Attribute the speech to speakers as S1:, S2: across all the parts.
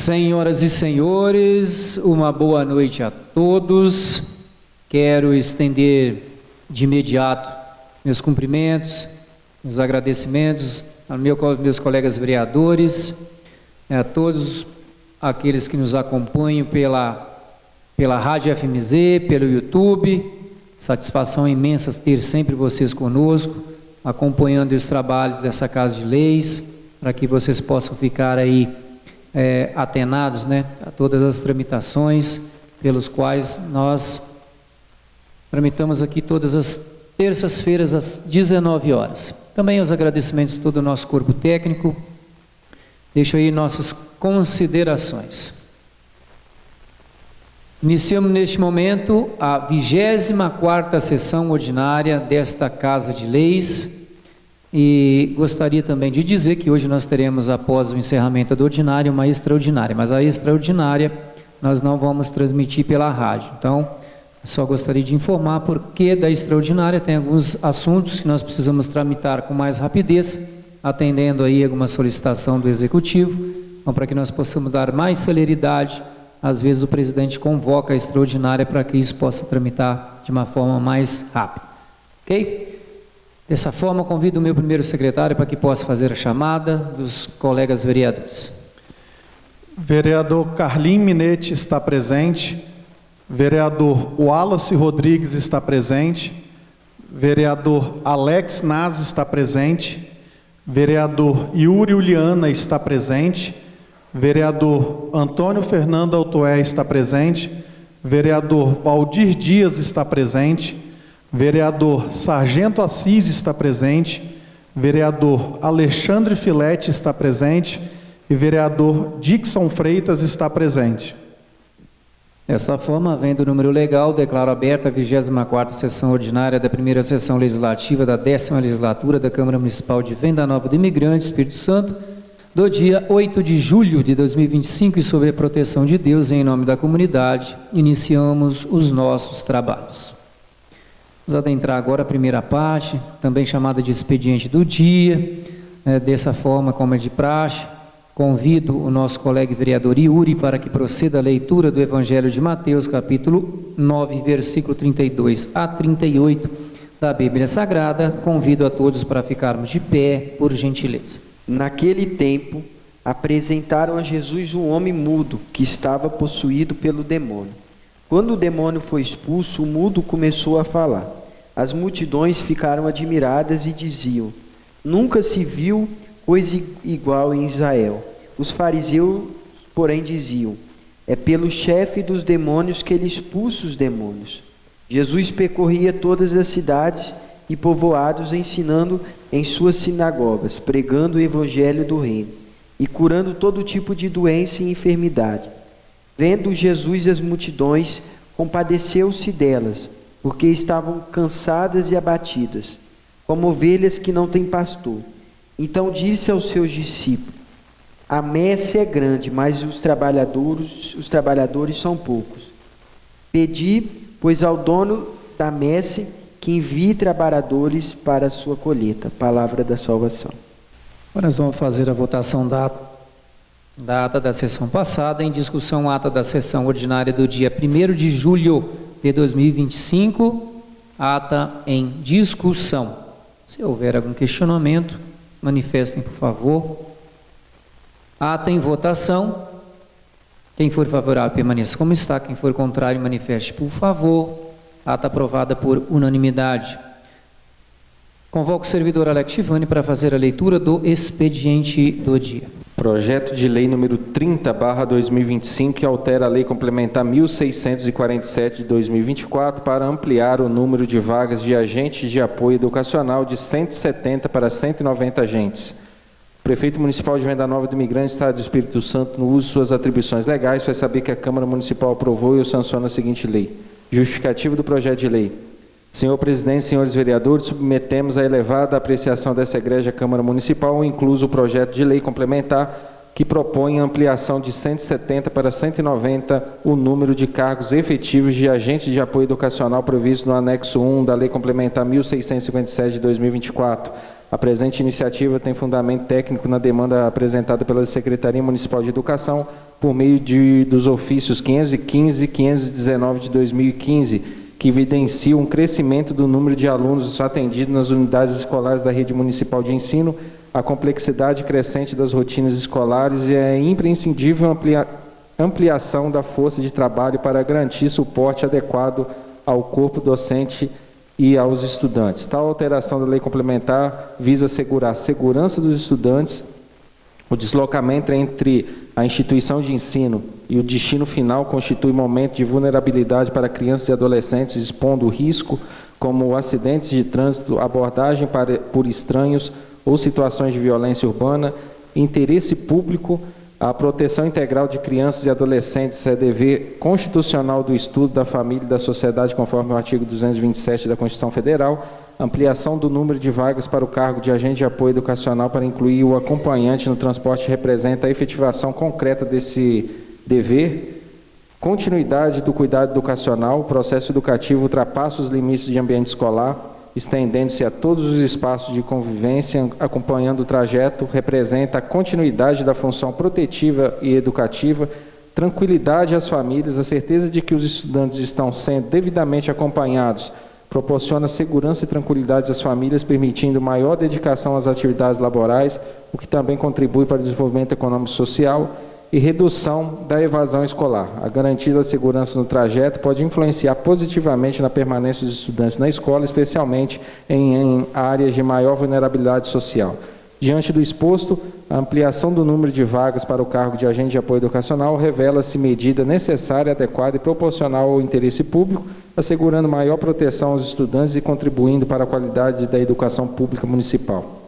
S1: Senhoras e senhores, uma boa noite a todos. Quero estender de imediato meus cumprimentos, meus agradecimentos aos meus colegas vereadores, a todos aqueles que nos acompanham pela Rádio FMZ, pelo YouTube. Satisfação imensa ter sempre vocês conosco, acompanhando os trabalhos dessa Casa de Leis, para que vocês possam ficar aí atenados, né, a todas as tramitações pelos quais nós tramitamos aqui todas as terças-feiras às 19 horas. Também os agradecimentos de todo o nosso corpo técnico. Deixo aí nossas considerações. Iniciamos neste momento a 24ª sessão ordinária desta Casa de Leis. E gostaria também de dizer que hoje nós teremos, após o encerramento do ordinário, uma extraordinária, mas a extraordinária nós não vamos transmitir pela rádio. Então, só gostaria de informar porque da extraordinária tem alguns assuntos que nós precisamos tramitar com mais rapidez, atendendo aí alguma solicitação do Executivo, então, para que nós possamos dar mais celeridade. Às vezes o presidente convoca a extraordinária para que isso possa tramitar de uma forma mais rápida. Ok? Dessa forma, convido o meu primeiro secretário para que possa fazer a chamada dos colegas vereadores.
S2: Vereador Carlim Minetti está presente. Vereador Wallace Rodrigues está presente. Vereador Alex Naz está presente. Vereador Yuri Uliana está presente. Vereador Antônio Fernando Altoé está presente. Vereador Valdir Dias está presente. Vereador Sargento Assis está presente, vereador Alexandre Filete está presente e vereador Dixon Freitas está presente.
S1: Dessa forma, havendo o número legal, declaro aberta a 24ª sessão ordinária da primeira sessão legislativa da 10ª legislatura da Câmara Municipal de Venda Nova do Imigrante, Espírito Santo, do dia 8 de julho de 2025 e sob a proteção de Deus, em nome da comunidade, iniciamos os nossos trabalhos. Vamos adentrar agora a primeira parte, também chamada de expediente do dia. Dessa forma, como é de praxe, convido o nosso colega vereador Yuri para que proceda a leitura do Evangelho de Mateus, capítulo 9, versículo 32 a 38 da Bíblia Sagrada. Convido a todos para ficarmos de pé, por gentileza.
S3: Naquele tempo, apresentaram a Jesus um homem mudo que estava possuído pelo demônio. Quando o demônio foi expulso, o mudo começou a falar. As multidões ficaram admiradas e diziam: nunca se viu coisa igual em Israel. Os fariseus, porém, diziam: é pelo chefe dos demônios que ele expulsa os demônios. Jesus percorria todas as cidades e povoados, ensinando em suas sinagogas, pregando o evangelho do reino e curando todo tipo de doença e enfermidade. Vendo Jesus as multidões, compadeceu-se delas, porque estavam cansadas e abatidas, como ovelhas que não têm pastor. Então disse aos seus discípulos: a messe é grande, mas os trabalhadores são poucos. Pedi, pois, ao dono da messe que envie trabalhadores para a sua colheita. Palavra da salvação.
S1: Agora nós vamos fazer a votação da ata da sessão passada. Em discussão, ata da sessão ordinária do dia 1º de julho de 2025. Ata em discussão. Se houver algum questionamento, manifestem, por favor. Ata em votação. Quem for favorável, permaneça como está. Quem for contrário, manifeste, por favor. Ata aprovada por unanimidade. Convoco o servidor Alex Chivani para fazer a leitura do expediente do dia.
S4: Projeto de lei número 30/2025, que altera a lei complementar 1647 de 2024 para ampliar o número de vagas de agentes de apoio educacional de 170 para 190 agentes. O prefeito municipal de Venda Nova do Imigrante, Estado do Espírito Santo, no uso de suas atribuições legais, faz saber que a Câmara Municipal aprovou e o sanciona a seguinte lei. Justificativo do projeto de lei. Senhor presidente, senhores vereadores, submetemos à elevada apreciação dessa egrégia Câmara Municipal, incluso o projeto de lei complementar que propõe a ampliação de 170 para 190 o número de cargos efetivos de agentes de apoio educacional previsto no anexo 1 da Lei Complementar 1657 de 2024, A presente iniciativa tem fundamento técnico na demanda apresentada pela Secretaria Municipal de Educação por meio dos ofícios 515 e 519 de 2015, que evidenciam um crescimento do número de alunos atendidos nas unidades escolares da rede municipal de ensino, a complexidade crescente das rotinas escolares e a imprescindível ampliação da força de trabalho para garantir suporte adequado ao corpo docente e aos estudantes. Tal alteração da lei complementar visa assegurar a segurança dos estudantes, o deslocamento entre a instituição de ensino e o destino final constitui momento de vulnerabilidade para crianças e adolescentes, expondo risco como acidentes de trânsito, abordagem por estranhos ou situações de violência urbana, interesse público. A proteção integral de crianças e adolescentes é dever constitucional do estudo da família e da sociedade, conforme o artigo 227 da Constituição Federal. Ampliação do número de vagas para o cargo de agente de apoio educacional para incluir o acompanhante no transporte representa a efetivação concreta desse dever. Continuidade do cuidado educacional. O processo educativo ultrapassa os limites de ambiente escolar, estendendo-se a todos os espaços de convivência, acompanhando o trajeto, representa a continuidade da função protetiva e educativa, tranquilidade às famílias, a certeza de que os estudantes estão sendo devidamente acompanhados, proporciona segurança e tranquilidade às famílias, permitindo maior dedicação às atividades laborais, o que também contribui para o desenvolvimento econômico e social, e redução da evasão escolar. A garantia da segurança no trajeto pode influenciar positivamente na permanência dos estudantes na escola, especialmente em áreas de maior vulnerabilidade social. Diante do exposto, a ampliação do número de vagas para o cargo de agente de apoio educacional revela-se medida necessária, adequada e proporcional ao interesse público, assegurando maior proteção aos estudantes e contribuindo para a qualidade da educação pública municipal.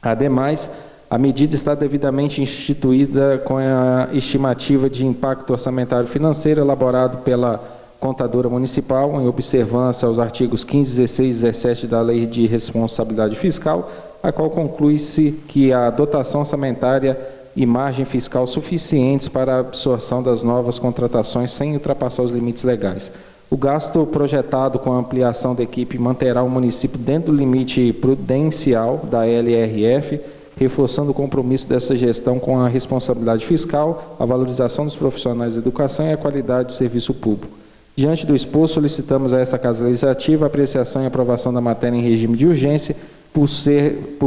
S4: Ademais, a medida está devidamente instituída com a estimativa de impacto orçamentário financeiro elaborado pela contadora municipal, em observância aos artigos 15, 16 e 17 da Lei de Responsabilidade Fiscal, a qual conclui-se que a dotação orçamentária e margem fiscal suficientes para a absorção das novas contratações sem ultrapassar os limites legais. O gasto projetado com a ampliação da equipe manterá o município dentro do limite prudencial da LRF, reforçando o compromisso dessa gestão com a responsabilidade fiscal, a valorização dos profissionais da educação e a qualidade do serviço público. Diante do exposto, solicitamos a essa Casa Legislativa a apreciação e aprovação da matéria em regime de urgência, por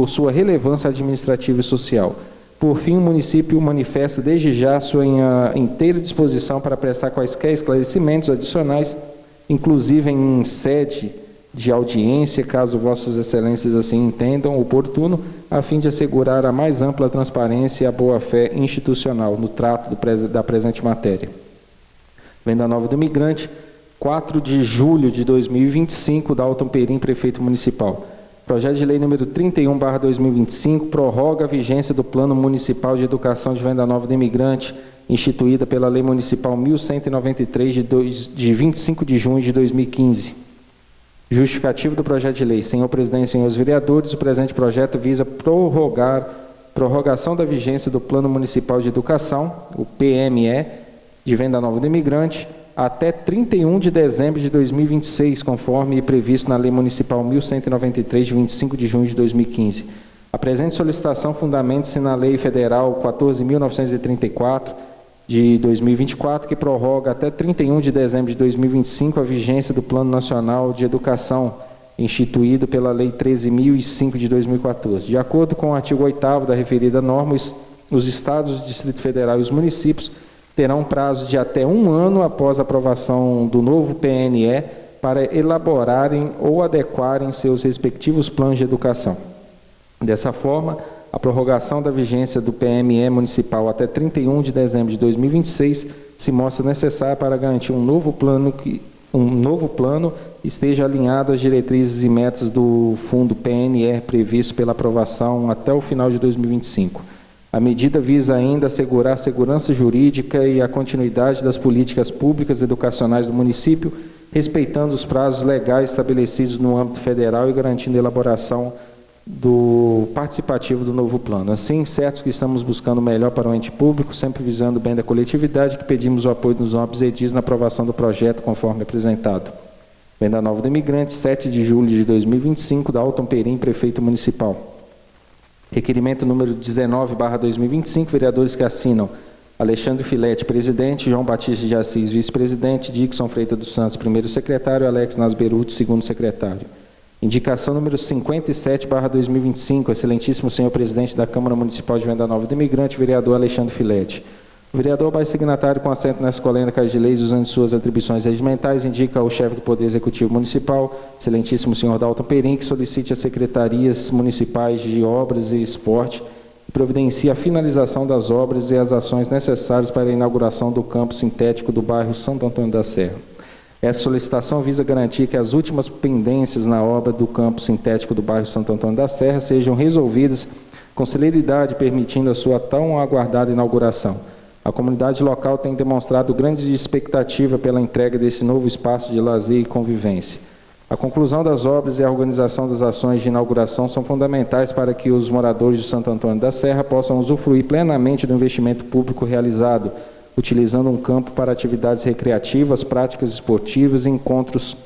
S4: sua relevância administrativa e social. Por fim, o município manifesta desde já sua inteira disposição para prestar quaisquer esclarecimentos adicionais, inclusive em sede de audiência, caso vossas excelências assim entendam oportuno, a fim de assegurar a mais ampla transparência e a boa-fé institucional no trato da presente matéria. Venda Nova do Imigrante, 4 de julho de 2025, Dalton Perim, Prefeito Municipal. Projeto de Lei número 31/2025 prorroga a vigência do Plano Municipal de Educação de Venda Nova do Imigrante, instituída pela Lei Municipal 1193 de 25 de junho de 2015. Justificativo do projeto de lei. Senhor presidente e senhores vereadores, o presente projeto visa prorrogação da vigência do Plano Municipal de Educação, o PME, de Venda Nova do Imigrante, até 31 de dezembro de 2026, conforme previsto na Lei Municipal 1193, de 25 de junho de 2015. A presente solicitação fundamenta-se na Lei Federal 14.934, de 2024, que prorroga até 31 de dezembro de 2025 a vigência do Plano Nacional de Educação, instituído pela Lei 13.005 de 2014. De acordo com o artigo 8º da referida norma, os estados, o Distrito Federal e os municípios terão prazo de até 1 ano após a aprovação do novo PNE para elaborarem ou adequarem seus respectivos planos de educação. Dessa forma, a prorrogação da vigência do PME municipal até 31 de dezembro de 2026 se mostra necessária para garantir um novo plano esteja alinhado às diretrizes e metas do fundo PNE previsto pela aprovação até o final de 2025. A medida visa ainda assegurar a segurança jurídica e a continuidade das políticas públicas educacionais do município, respeitando os prazos legais estabelecidos no âmbito federal e garantindo a elaboração do participativo do novo plano. Assim, certos que estamos buscando o melhor para o ente público, sempre visando o bem da coletividade, que pedimos o apoio dos nobres edis na aprovação do projeto conforme apresentado. Venda Nova do Imigrante, 7 de julho de 2025, Dalton Perim, Prefeito Municipal. Requerimento número 19/2025, vereadores que assinam: Alexandre Filete, presidente; João Batista de Assis, vice-presidente; Dixon Freitas dos Santos, primeiro secretário; Alex Nasberuti, segundo secretário. Indicação número 57/2025, excelentíssimo senhor presidente da Câmara Municipal de Venda Nova do Imigrante, vereador Alexandre Filete. O vereador abaixo signatário com assento na Escolinha da Casa de Leis, usando suas atribuições regimentais, indica ao chefe do Poder Executivo Municipal, excelentíssimo senhor Dalton Perim, que solicite às secretarias municipais de obras e esporte e providencie a finalização das obras e as ações necessárias para a inauguração do campo sintético do bairro Santo Antônio da Serra. Essa solicitação visa garantir que as últimas pendências na obra do campo sintético do bairro Santo Antônio da Serra sejam resolvidas com celeridade, permitindo a sua tão aguardada inauguração. A comunidade local tem demonstrado grande expectativa pela entrega desse novo espaço de lazer e convivência. A conclusão das obras e a organização das ações de inauguração são fundamentais para que os moradores de Santo Antônio da Serra possam usufruir plenamente do investimento público realizado, utilizando um campo para atividades recreativas, práticas esportivas e encontros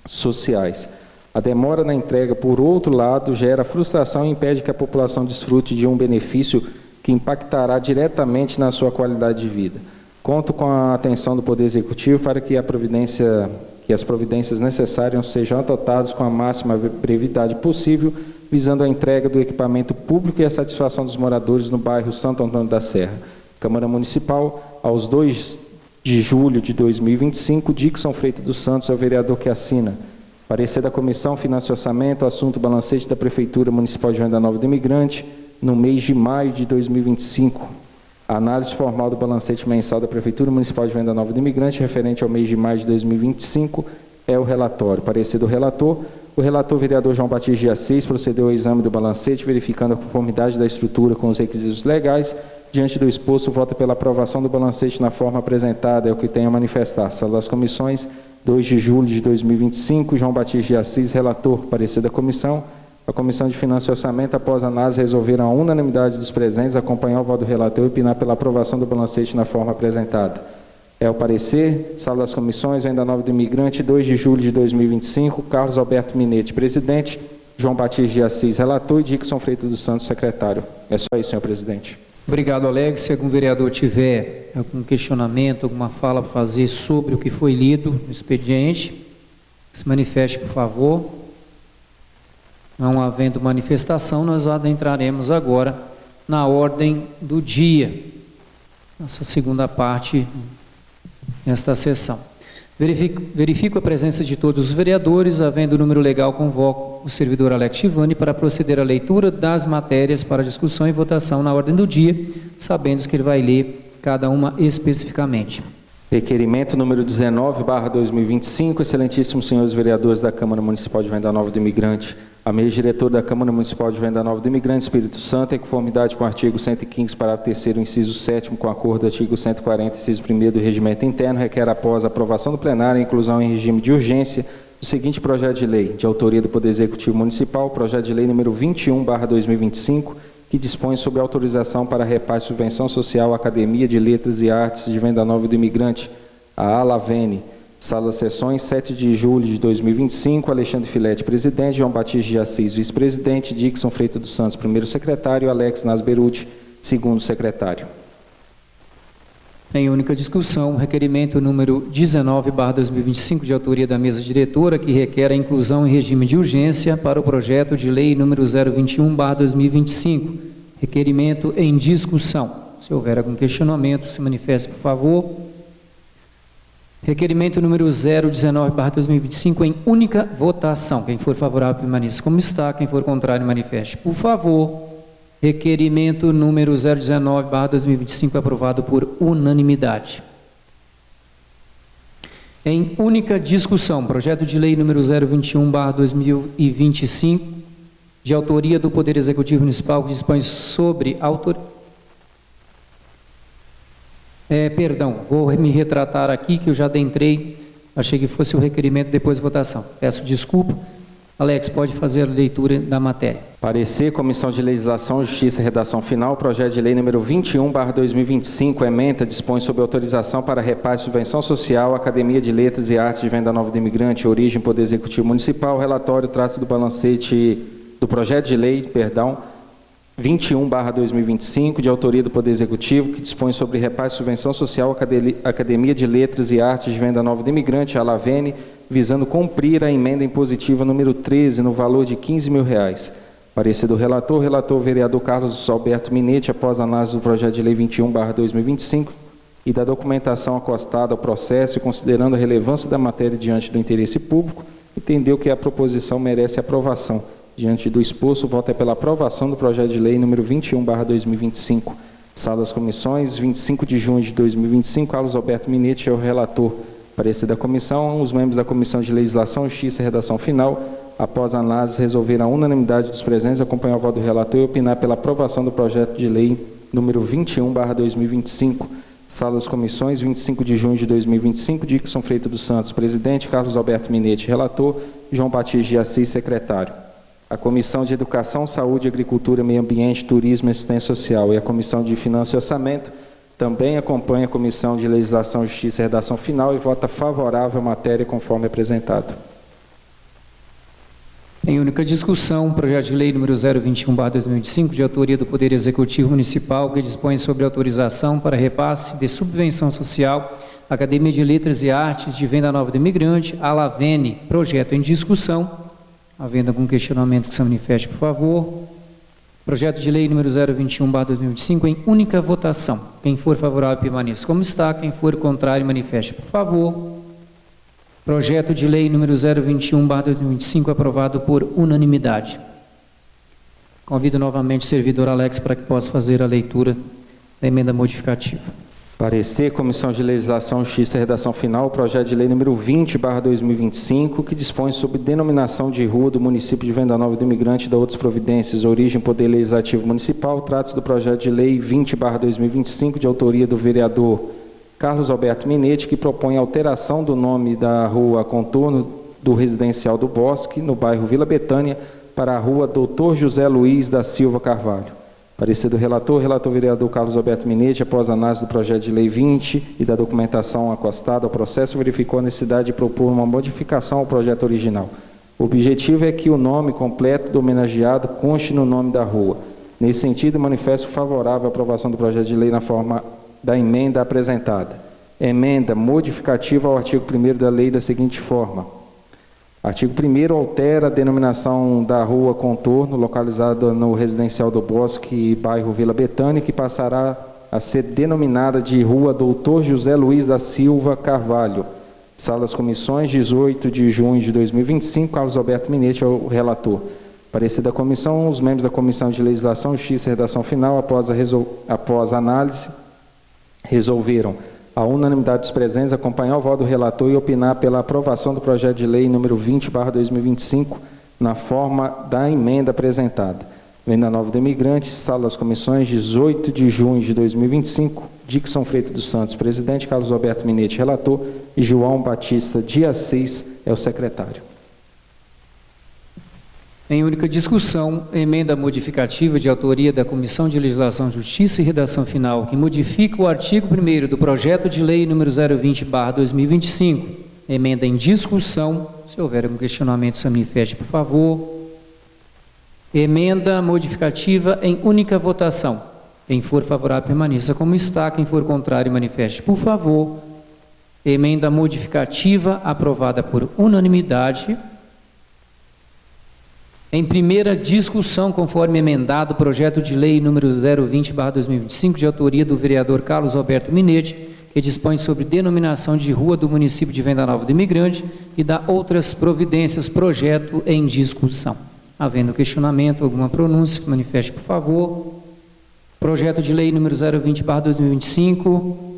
S4: sociais. A demora na entrega, por outro lado, gera frustração e impede que a população desfrute de um benefício que impactará diretamente na sua qualidade de vida. Conto com a atenção do Poder Executivo para que as providências necessárias sejam adotadas com a máxima brevidade possível, visando a entrega do equipamento público e a satisfação dos moradores no bairro Santo Antônio da Serra. Câmara Municipal, aos 2 de julho de 2025, Dixon Freitas dos Santos é o vereador que assina. Parecer da Comissão Finanças e Orçamento, assunto balancete da Prefeitura Municipal de Venda Nova do Imigrante, no mês de maio de 2025. A análise formal do balancete mensal da Prefeitura Municipal de Venda Nova do Imigrante, referente ao mês de maio de 2025, é o relatório. Parecer do relator: o relator vereador João Batista de Assis procedeu ao exame do balancete, verificando a conformidade da estrutura com os requisitos legais. Diante do exposto, vota pela aprovação do balancete na forma apresentada, é o que tem a manifestar. Sala das Comissões, 2 de julho de 2025, João Batista de Assis, relator. Parecer da Comissão: a Comissão de Finanças e Orçamento, após análise, resolveram a unanimidade dos presentes acompanhar o voto do relator e opinar pela aprovação do balancete na forma apresentada. É o parecer. Sala das Comissões, Venda Nova do Imigrante, 2 de julho de 2025, Carlos Alberto Minete, presidente; João Batista de Assis, relator; e Dixon Freitas dos Santos, secretário. É só isso, senhor presidente.
S1: Obrigado, Alex. Se algum vereador tiver algum questionamento, alguma fala para fazer sobre o que foi lido no expediente, se manifeste, por favor. Não havendo manifestação, nós adentraremos agora na ordem do dia, nossa segunda parte nesta sessão. Verifico a presença de todos os vereadores. Havendo o número legal, convoco o servidor Alex Chivani para proceder à leitura das matérias para discussão e votação na ordem do dia, sabendo que ele vai ler cada uma especificamente.
S4: Requerimento número 19/2025, excelentíssimos senhores vereadores da Câmara Municipal de Venda Nova do Imigrante, a mesa diretora da Câmara Municipal de Venda Nova do Imigrante, Espírito Santo, em conformidade com o artigo 115, parágrafo 3º, inciso 7º, com acordo do artigo 140, inciso 1º do Regimento Interno, requer, após a aprovação do plenário, a inclusão em regime de urgência do seguinte projeto de lei, de autoria do Poder Executivo Municipal, projeto de lei número 21/2025, que dispõe sobre autorização para repasse de subvenção social à Academia de Letras e Artes de Venda Nova do Imigrante, a Alavene. Sala das Sessões, 7 de julho de 2025, Alexandre Filete, presidente; João Batista de Assis, vice-presidente; Dixon Freitas dos Santos, primeiro secretário; Alex Nasberuti, segundo secretário.
S1: Em única discussão, requerimento número 19/2025, de autoria da mesa diretora, que requer a inclusão em regime de urgência para o projeto de lei número 021/2025. Requerimento em discussão. Se houver algum questionamento, se manifeste, por favor. Requerimento número 019/2025, em única votação. Quem for favorável, permaneça como está. Quem for contrário, manifeste, por favor. Requerimento número 019/2025, aprovado por unanimidade. Em única discussão, projeto de lei número 021/2025, de autoria do Poder Executivo Municipal, que dispõe sobre vou me retratar aqui, que eu já adentrei, achei que fosse o requerimento depois da votação. Peço desculpa. Alex, pode fazer a leitura da matéria.
S4: Parecer, Comissão de Legislação, Justiça e Redação Final, projeto de lei número 21/2025, ementa, dispõe sobre autorização para repasse de subvenção social à Academia de Letras e Artes de Venda Nova do Imigrante, origem Poder Executivo Municipal. Relatório trata do balancete do projeto de lei, 21/2025, de autoria do Poder Executivo, que dispõe sobre repasse de subvenção social à Academia de Letras e Artes de Venda Nova do Imigrante, a Alavene, visando cumprir a emenda impositiva número 13, no valor de R$ 15.000. Parecer do relator vereador Carlos Alberto Minetti, após a análise do projeto de lei 21/2025 e da documentação acostada ao processo, e considerando a relevância da matéria diante do interesse público, entendeu que a proposição merece aprovação. Diante do exposto, o voto é pela aprovação do projeto de lei número 21/2025. Sala das Comissões, 25 de junho de 2025, Carlos Alberto Minetti é o relator. Parecer da comissão, os membros da Comissão de Legislação, Justiça e Redação Final, após a análise, resolveram a unanimidade dos presentes, acompanhar o voto do relator e opinar pela aprovação do projeto de lei número 21/2025. Sala das Comissões, 25 de junho de 2025, Dixon Freitas dos Santos, presidente, Carlos Alberto Minetti, relator, João Batista de Assis, secretário. A Comissão de Educação, Saúde, Agricultura, Meio Ambiente, Turismo e Assistência Social e a Comissão de Finanças e Orçamento também acompanha a Comissão de Legislação, Justiça e Redação Final e vota favorável à matéria conforme apresentado.
S1: Em única discussão, projeto de lei número 021/2025, de autoria do Poder Executivo Municipal, que dispõe sobre autorização para repasse de subvenção social à Academia de Letras e Artes de Venda Nova do Imigrante, a Alavene. Projeto em discussão. Havendo algum questionamento, que se manifeste, por favor. Projeto de lei número 021/2025 em única votação. Quem for favorável, permaneça como está. Quem for contrário, manifeste, por favor. Projeto de lei número 021/2025 aprovado por unanimidade. Convido novamente o servidor Alex para que possa fazer a leitura da emenda modificativa.
S4: Parecer, Comissão de Legislação, Justiça e Redação Final, projeto de lei número 20/2025, que dispõe sobre denominação de rua do município de Venda Nova do Imigrante e da outras providências. Origem, Poder Legislativo Municipal. Trata-se do projeto de lei 20/2025, de autoria do vereador Carlos Alberto Minetti, que propõe alteração do nome da rua contorno do Residencial do Bosque, no bairro Vila Betânia, para a rua Dr. José Luiz da Silva Carvalho. Parecer do relator vereador Carlos Alberto Minetti, após a análise do projeto de lei 20 e da documentação acostada ao processo, verificou a necessidade de propor uma modificação ao projeto original. O objetivo é que o nome completo do homenageado conste no nome da rua. Nesse sentido, manifesto favorável à aprovação do projeto de lei na forma da emenda apresentada. Emenda modificativa ao artigo 1º da lei da seguinte forma. Artigo 1º altera a denominação da rua contorno, localizada no Residencial do Bosque, bairro Vila Betânia, que passará a ser denominada de Rua Dr. José Luiz da Silva Carvalho. Sala das Comissões, 18 de junho de 2025, Carlos Alberto Minetti é o relator. Parecer da comissão, os membros da Comissão de Legislação, Justiça e Redação Final, após a análise, resolveram a unanimidade dos presentes, acompanhar o voto do relator e opinar pela aprovação do projeto de lei número 20/2025, na forma da emenda apresentada. Venda Nova do Imigrante, Sala das Comissões, 18 de junho de 2025, Dixon Freitas dos Santos, presidente, Carlos Alberto Minetti, relator, e João Batista de Assis é o secretário.
S1: Em única discussão, emenda modificativa de autoria da Comissão de Legislação, Justiça e Redação Final, que modifica o artigo 1º do projeto de lei número 020/2025. Emenda em discussão. Se houver algum questionamento, se manifeste, por favor. Emenda modificativa em única votação. Quem for favorável, permaneça como está. Quem for contrário, manifeste, por favor. Emenda modificativa aprovada por unanimidade. Em primeira discussão, conforme emendado, o projeto de lei número 020/2025, de autoria do vereador Carlos Alberto Minetti, que dispõe sobre denominação de rua do município de Venda Nova do Imigrante e da outras providências, projeto em discussão. Havendo questionamento, alguma pronúncia, manifeste, por favor. Projeto de lei número 020/2025.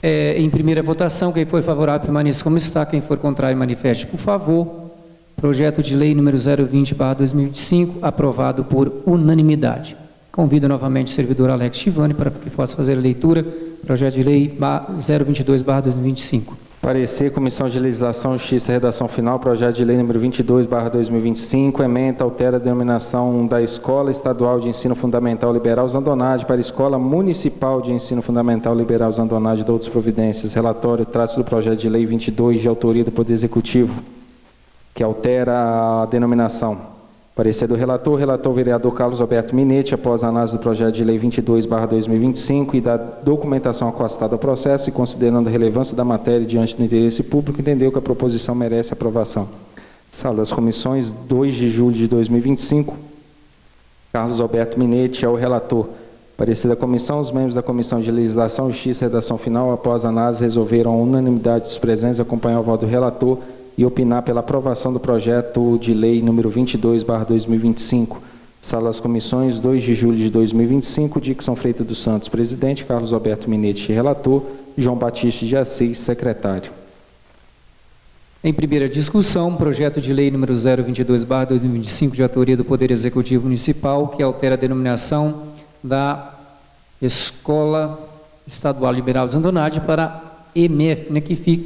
S1: Em primeira votação, quem for favorável, permaneça como está. Quem for contrário, manifeste, por favor. Projeto de lei número 020/2025, aprovado por unanimidade. Convido novamente o servidor Alex Chivani para que possa fazer a leitura. Projeto de lei 022/2025.
S4: Parecer, Comissão de Legislação, Justiça e Redação Final, projeto de lei número 22/2025, emenda, altera a denominação da Escola Estadual de Ensino Fundamental Liberal Zandonade para Escola Municipal de Ensino Fundamental Liberal Zandonade e de outras providências. Relatório, trata-se do projeto de lei 22, de autoria do Poder Executivo. que altera a denominação. Parecer do relator, vereador Carlos Alberto Minetti, após a análise do projeto de lei 22/2025 e da documentação acostada ao processo e considerando a relevância da matéria diante do interesse público, entendeu que a proposição merece aprovação. Sala das Comissões, 2 de julho de 2025, Carlos Alberto Minetti é o relator. Parecer da comissão, os membros da Comissão de Legislação, Justiça e Redação Final, após a análise, resolveram a unanimidade dos presentes acompanhar o voto do relator e opinar pela aprovação do projeto de lei número 22/2025. Sala das Comissões, 2 de julho de 2025, Dixon Freitas dos Santos, presidente, Carlos Alberto Minetti, relator, João Batista de Assis, secretário.
S1: Em primeira discussão, projeto de lei número 022/2025, de autoria do Poder Executivo Municipal, que altera a denominação da Escola Estadual Liberal Zandonade para EMEF, né,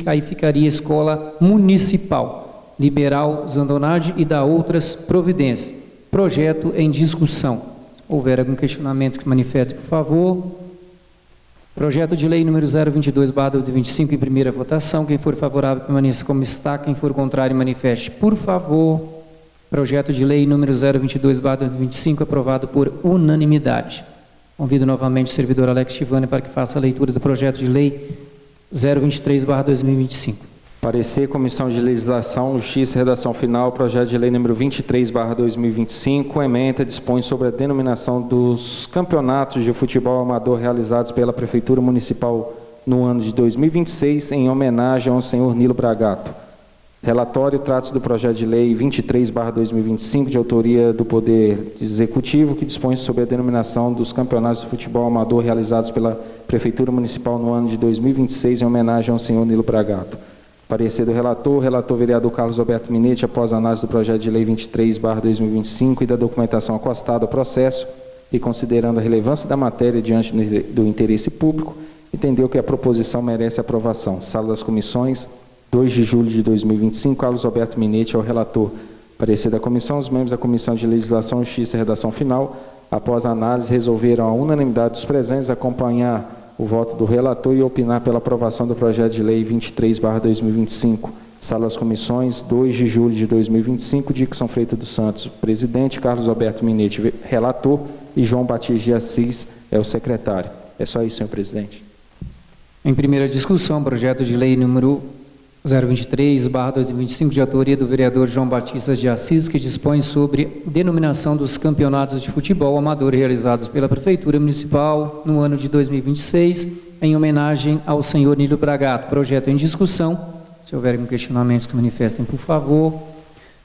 S1: aí ficaria Escola Municipal Liberal Zandonade e da outras providências. Projeto em discussão. Se houver algum questionamento, que manifeste, por favor. Projeto de lei número 022/2025 em primeira votação. Quem for favorável, permaneça como está. Quem for contrário, manifeste, por favor. Projeto de lei número 022/2025 aprovado por unanimidade. Convido novamente o servidor Alex Chivani para que faça a leitura do projeto de lei 023/2025.
S4: Parecer, Comissão de Legislação, Justiça e Redação Final, projeto de lei número 23/2025, ementa, dispõe sobre a denominação dos campeonatos de futebol amador realizados pela Prefeitura Municipal no ano de 2026, em homenagem ao senhor Nilo Bragato. Relatório, trata-se do projeto de lei 23/2025, de autoria do Poder Executivo, que dispõe sobre a denominação dos campeonatos de futebol amador realizados pela Prefeitura Municipal no ano de 2026, em homenagem ao senhor Nilo Bragato. Parecer do relator vereador Carlos Alberto Minetti, após a análise do projeto de lei 23/2025 e da documentação acostada ao processo, e considerando a relevância da matéria diante do interesse público, entendeu que a proposição merece aprovação. Sala das Comissões, 2 de julho de 2025, Carlos Alberto Minetti é o relator. Parecer da comissão, os membros da Comissão de Legislação, Justiça e Redação Final, após a análise, resolveram a unanimidade dos presentes acompanhar o voto do relator e opinar pela aprovação do projeto de lei 23/2025. Sala das Comissões, 2 de julho de 2025, Dixon Freitas dos Santos, presidente, Carlos Alberto Minetti, relator, e João Batista de Assis é o secretário. É só isso, senhor presidente.
S1: Em primeira discussão, projeto de lei número 023/2025, de autoria do vereador João Batista de Assis, que dispõe sobre denominação dos campeonatos de futebol amador realizados pela Prefeitura Municipal no ano de 2026, em homenagem ao senhor Nilo Bragato. Projeto em discussão. Se houver algum questionamento, que manifestem, por favor.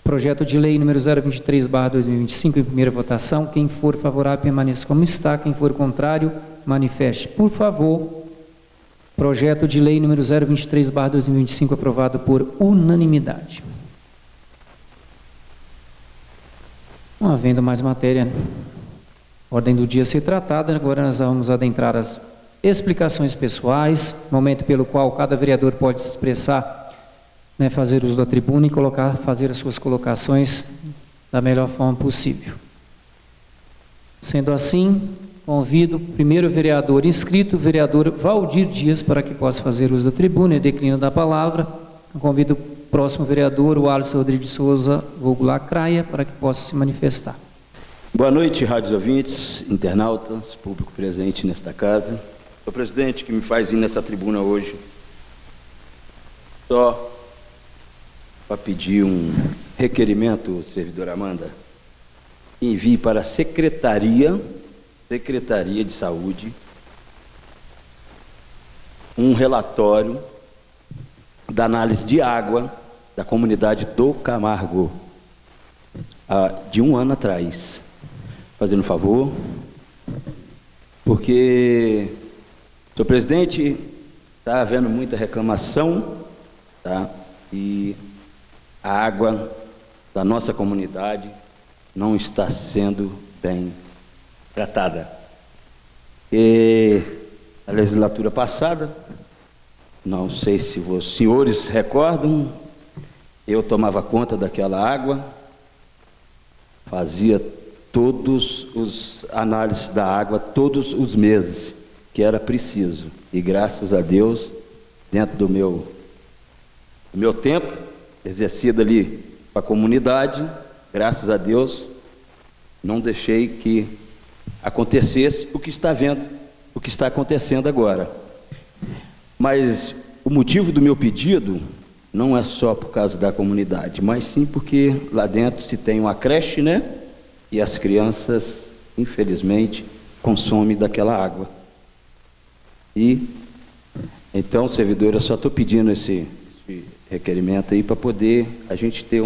S1: Projeto de lei número 023/2025, em primeira votação. Quem for favorável, permaneça como está. Quem for contrário, manifeste, por favor. Projeto de lei número 023/2025, aprovado por unanimidade. Não havendo mais matéria, ordem do dia a ser tratada, agora nós vamos adentrar as explicações pessoais, momento pelo qual cada vereador pode se expressar, fazer uso da tribuna e fazer as suas colocações da melhor forma possível. Sendo assim, convido o primeiro vereador inscrito, o vereador Valdir Dias, para que possa fazer uso da tribuna e declínio da palavra. Convido o próximo vereador, o Alisson Rodrigues de Souza, vulgo Lacraia, para que possa se manifestar.
S5: Boa noite, rádios ouvintes, internautas, público presente nesta casa. Senhor presidente, que me faz ir nessa tribuna hoje, só para pedir um requerimento, servidora Amanda, envie para a Secretaria de Saúde um relatório da análise de água da comunidade do Camargo, de um ano atrás. Fazendo um favor, porque, senhor presidente, está havendo muita reclamação, tá? E a água da nossa comunidade não está sendo bem tratada. E a legislatura passada, não sei se os senhores recordam, eu tomava conta daquela água, fazia todos os análises da água, todos os meses que era preciso. E graças a Deus, dentro do meu tempo, exercido ali com para a comunidade, graças a Deus, não deixei que acontecesse o que está vendo, o que está acontecendo agora. Mas o motivo do meu pedido não é só por causa da comunidade, mas sim porque lá dentro se tem uma creche, né? E as crianças, infelizmente, consomem daquela água. E então, servidor, eu só estou pedindo esse requerimento aí para poder a gente ter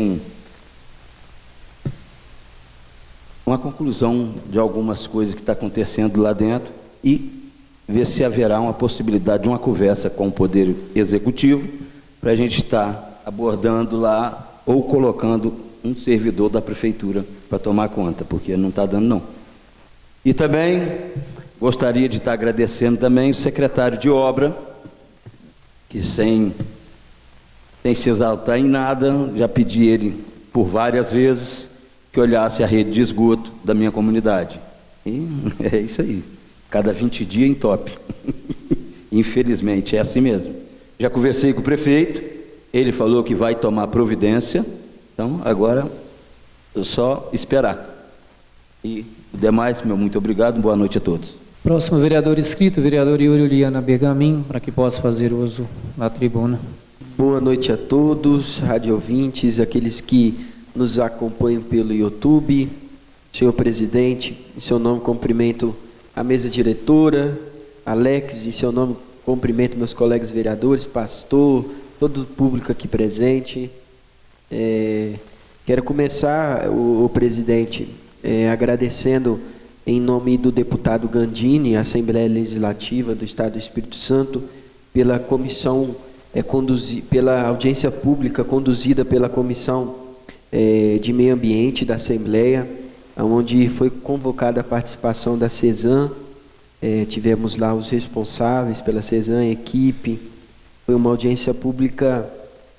S5: uma conclusão de algumas coisas que está acontecendo lá dentro e ver se haverá uma possibilidade de uma conversa com o Poder Executivo para a gente estar abordando lá ou colocando um servidor da Prefeitura para tomar conta, porque não está dando não. E também gostaria de estar agradecendo também o secretário de obra, que sem se exaltar em nada, já pedi ele por várias vezes que olhasse a rede de esgoto da minha comunidade. E é isso aí, cada 20 dias entope. Infelizmente, é assim mesmo. Já conversei com o prefeito, ele falou que vai tomar providência, então agora é só esperar. E o demais, meu muito obrigado, boa noite a todos.
S1: Próximo vereador inscrito, vereador Yuri Liana Bergamin, para que possa fazer uso da tribuna.
S3: Boa noite a todos, rádio ouvintes, aqueles que nos acompanham pelo YouTube. Senhor presidente, em seu nome cumprimento a mesa diretora, Alex, em seu nome cumprimento meus colegas vereadores, pastor, todo o público aqui presente. Quero começar, o presidente, agradecendo em nome do deputado Gandini, Assembleia Legislativa do Estado do Espírito Santo, pela comissão, pela audiência pública conduzida pela Comissão de Meio Ambiente da Assembleia, onde foi convocada a participação da CESAM. Tivemos lá os responsáveis pela CESAM, a equipe. Foi uma audiência pública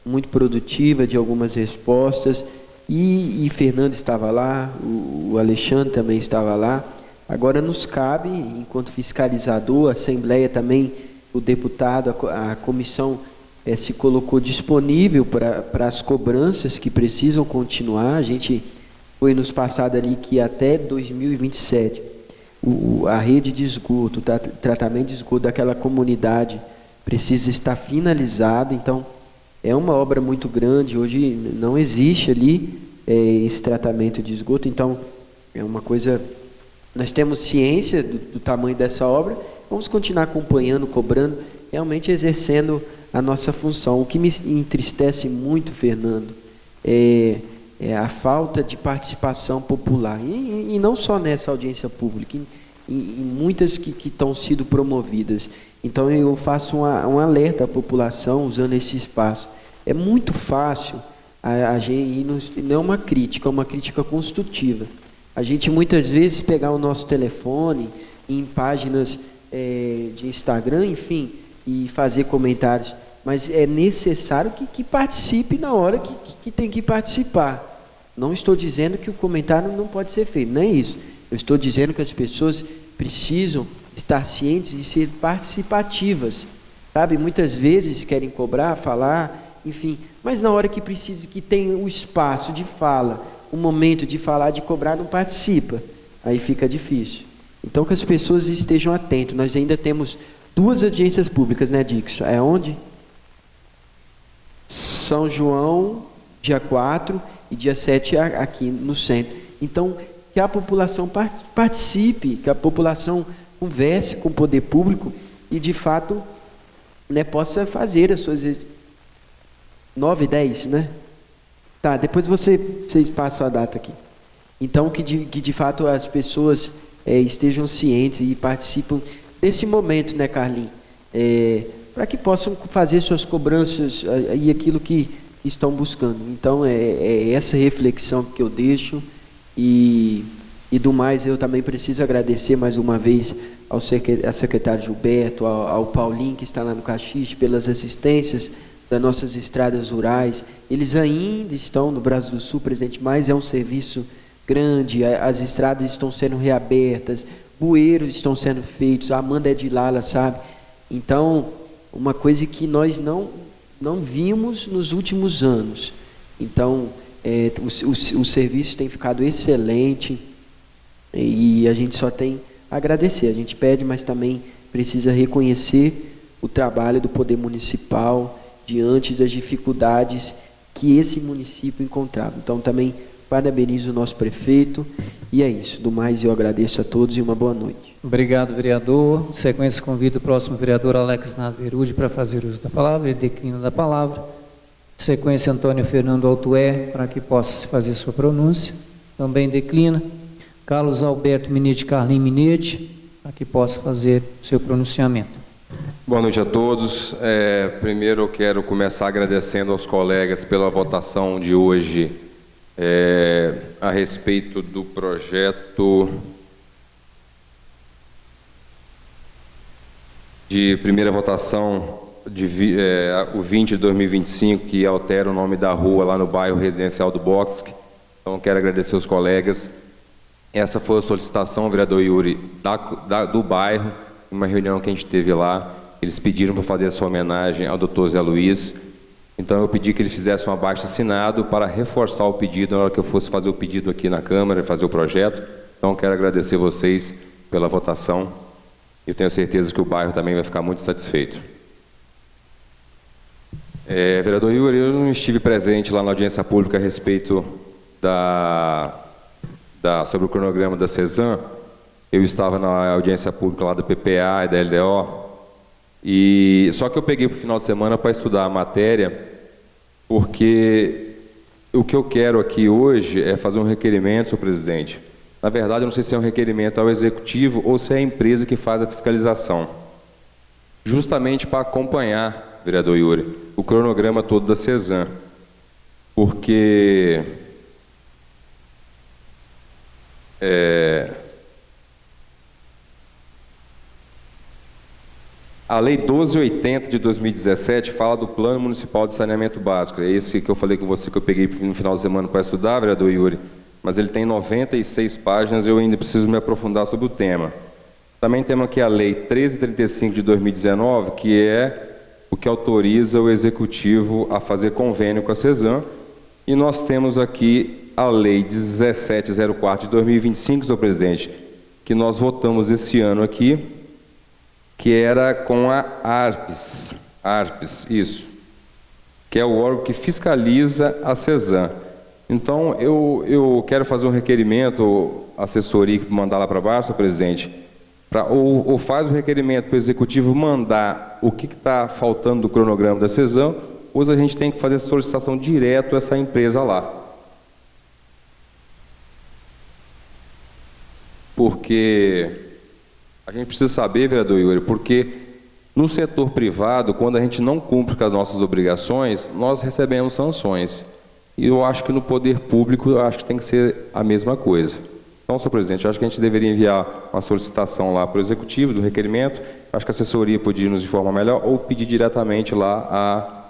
S3: muito produtiva, de algumas respostas, e Fernando estava lá, o Alexandre também estava lá. Agora nos cabe, enquanto fiscalizador, a Assembleia também, o deputado, a comissão se colocou disponível para as cobranças que precisam continuar. A gente foi nos passado ali que até 2027 a rede de esgoto, o tratamento de esgoto daquela comunidade precisa estar finalizado. Então é uma obra muito grande, hoje não existe ali esse tratamento de esgoto, então é uma coisa, nós temos ciência do tamanho dessa obra, vamos continuar acompanhando, cobrando, realmente exercendo a nossa função. O que me entristece muito, Fernando, é a falta de participação popular, e não só nessa audiência pública, em muitas que estão sendo promovidas. Então eu faço um alerta à população usando esse espaço. É muito fácil, e não é uma crítica, é uma crítica construtiva. A gente muitas vezes pegar o nosso telefone em páginas de Instagram, enfim, e fazer comentários, mas é necessário que participe na hora que tem que participar. Não estou dizendo que o comentário não pode ser feito, não é isso. Eu estou dizendo que as pessoas precisam estar cientes e ser participativas, sabe? Muitas vezes querem cobrar, falar, enfim, mas na hora que precisa, que tem o espaço de fala, o momento de falar, de cobrar, não participa, aí fica difícil. Então que as pessoas estejam atentas. Nós ainda temos 2 audiências públicas, né, Dixon? É onde? São João, dia 4 e dia 7 aqui no centro. Então que a população participe, que a população converse com o poder público e de fato, né, possa fazer as suas 9 e 10, né? Tá, depois vocês passam a data aqui. Então que de fato as pessoas estejam cientes e participam desse momento, né, Carlinhos? Para que possam fazer suas cobranças e aquilo que estão buscando. Então é essa reflexão que eu deixo. E do mais, eu também preciso agradecer mais uma vez ao secretário Gilberto, ao Paulinho, que está lá no Caxixe, pelas assistências das nossas estradas rurais. Eles ainda estão no Brasil do Sul presente, mas é um serviço grande, as estradas estão sendo reabertas, bueiros estão sendo feitos, a Amanda é de Lala, sabe? Então, uma coisa que nós não vimos nos últimos anos. Então, O serviço tem ficado excelente e a gente só tem a agradecer. A gente pede, mas também precisa reconhecer o trabalho do Poder Municipal diante das dificuldades que esse município encontrava. Então, também parabenizo o nosso prefeito e é isso. Do mais, eu agradeço a todos e uma boa noite.
S1: Obrigado, vereador. Em sequência, convido o próximo vereador, Alex Nado Berude, para fazer uso da palavra. Ele declina da palavra. Em sequência, Antônio Fernando Altué, para que possa se fazer sua pronúncia. Também declina. Carlos Alberto Minete Carlim Minete, para que possa fazer seu pronunciamento.
S6: Boa noite a todos. Primeiro eu quero começar agradecendo aos colegas pela votação de hoje a respeito do projeto de primeira votação, o 20 de 2025, que altera o nome da rua lá no bairro Residencial do Bosque. Então, quero agradecer aos colegas. Essa foi a solicitação, vereador Yuri, do bairro, uma reunião que a gente teve lá. Eles pediram para fazer essa homenagem ao Dr. Zé Luiz. Então, eu pedi que eles fizessem um abaixo-assinado para reforçar o pedido na hora que eu fosse fazer o pedido aqui na Câmara, fazer o projeto. Então, quero agradecer vocês pela votação. Eu tenho certeza que o bairro também vai ficar muito satisfeito. Vereador Yuri, eu não estive presente lá na audiência pública a respeito sobre o cronograma da CESAM. Eu estava na audiência pública lá do PPA e da LDO. Só que eu peguei para o final de semana para estudar a matéria, porque o que eu quero aqui hoje é fazer um requerimento, senhor presidente. Na verdade, eu não sei se é um requerimento ao executivo ou se é a empresa que faz a fiscalização. Justamente para acompanhar, vereador Yuri, o cronograma todo da CESAM. Porque a Lei 1280 de 2017 fala do Plano Municipal de Saneamento Básico. É esse que eu falei com você, que eu peguei no final de semana para estudar, vereador Yuri. Mas ele tem 96 páginas e eu ainda preciso me aprofundar sobre o tema. Também temos aqui a Lei 1335 de 2019, que é o que autoriza o Executivo a fazer convênio com a CESAM. E nós temos aqui a Lei 1704 de 2025, senhor presidente, que nós votamos esse ano aqui, que era com a ARPES, isso, que é o órgão que fiscaliza a CESAM. Então, eu quero fazer um requerimento, assessoria, mandar lá para baixo, senhor presidente, ou faz o requerimento para o Executivo mandar o que está faltando do cronograma da CESAM, ou a gente tem que fazer a solicitação direto a essa empresa lá. Porque a gente precisa saber, vereador Yuri, porque no setor privado, quando a gente não cumpre com as nossas obrigações, nós recebemos sanções. E eu acho que no poder público, eu acho que tem que ser a mesma coisa. Então, senhor presidente, eu acho que a gente deveria enviar uma solicitação lá para o Executivo do requerimento. Acho que a assessoria podia nos informar melhor ou pedir diretamente lá a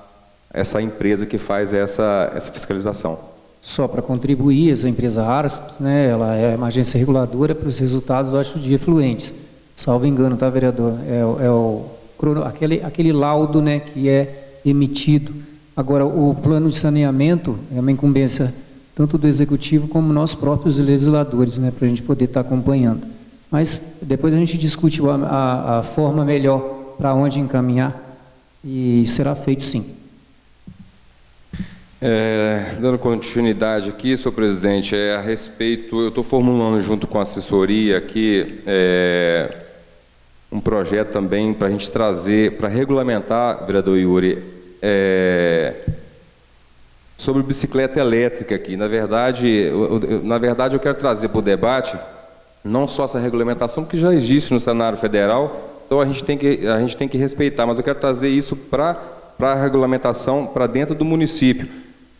S6: essa empresa que faz essa fiscalização.
S1: Só para contribuir, essa empresa ARPES, né, ela é uma agência reguladora para os resultados do acho de efluentes. Salvo engano, tá, vereador? Aquele laudo, né, que é emitido. Agora, o plano de saneamento é uma incumbência tanto do Executivo como nós próprios legisladores, né, para a gente poder estar acompanhando. Mas depois a gente discute a forma melhor para onde encaminhar e será feito sim.
S6: Dando continuidade aqui, senhor presidente, a respeito, eu estou formulando junto com a assessoria aqui um projeto também para a gente trazer, para regulamentar, vereador Yuri, sobre bicicleta elétrica aqui. Na verdade, eu quero trazer para o debate não só essa regulamentação, que já existe no cenário federal, então a gente tem que respeitar, mas eu quero trazer isso para a regulamentação para dentro do município.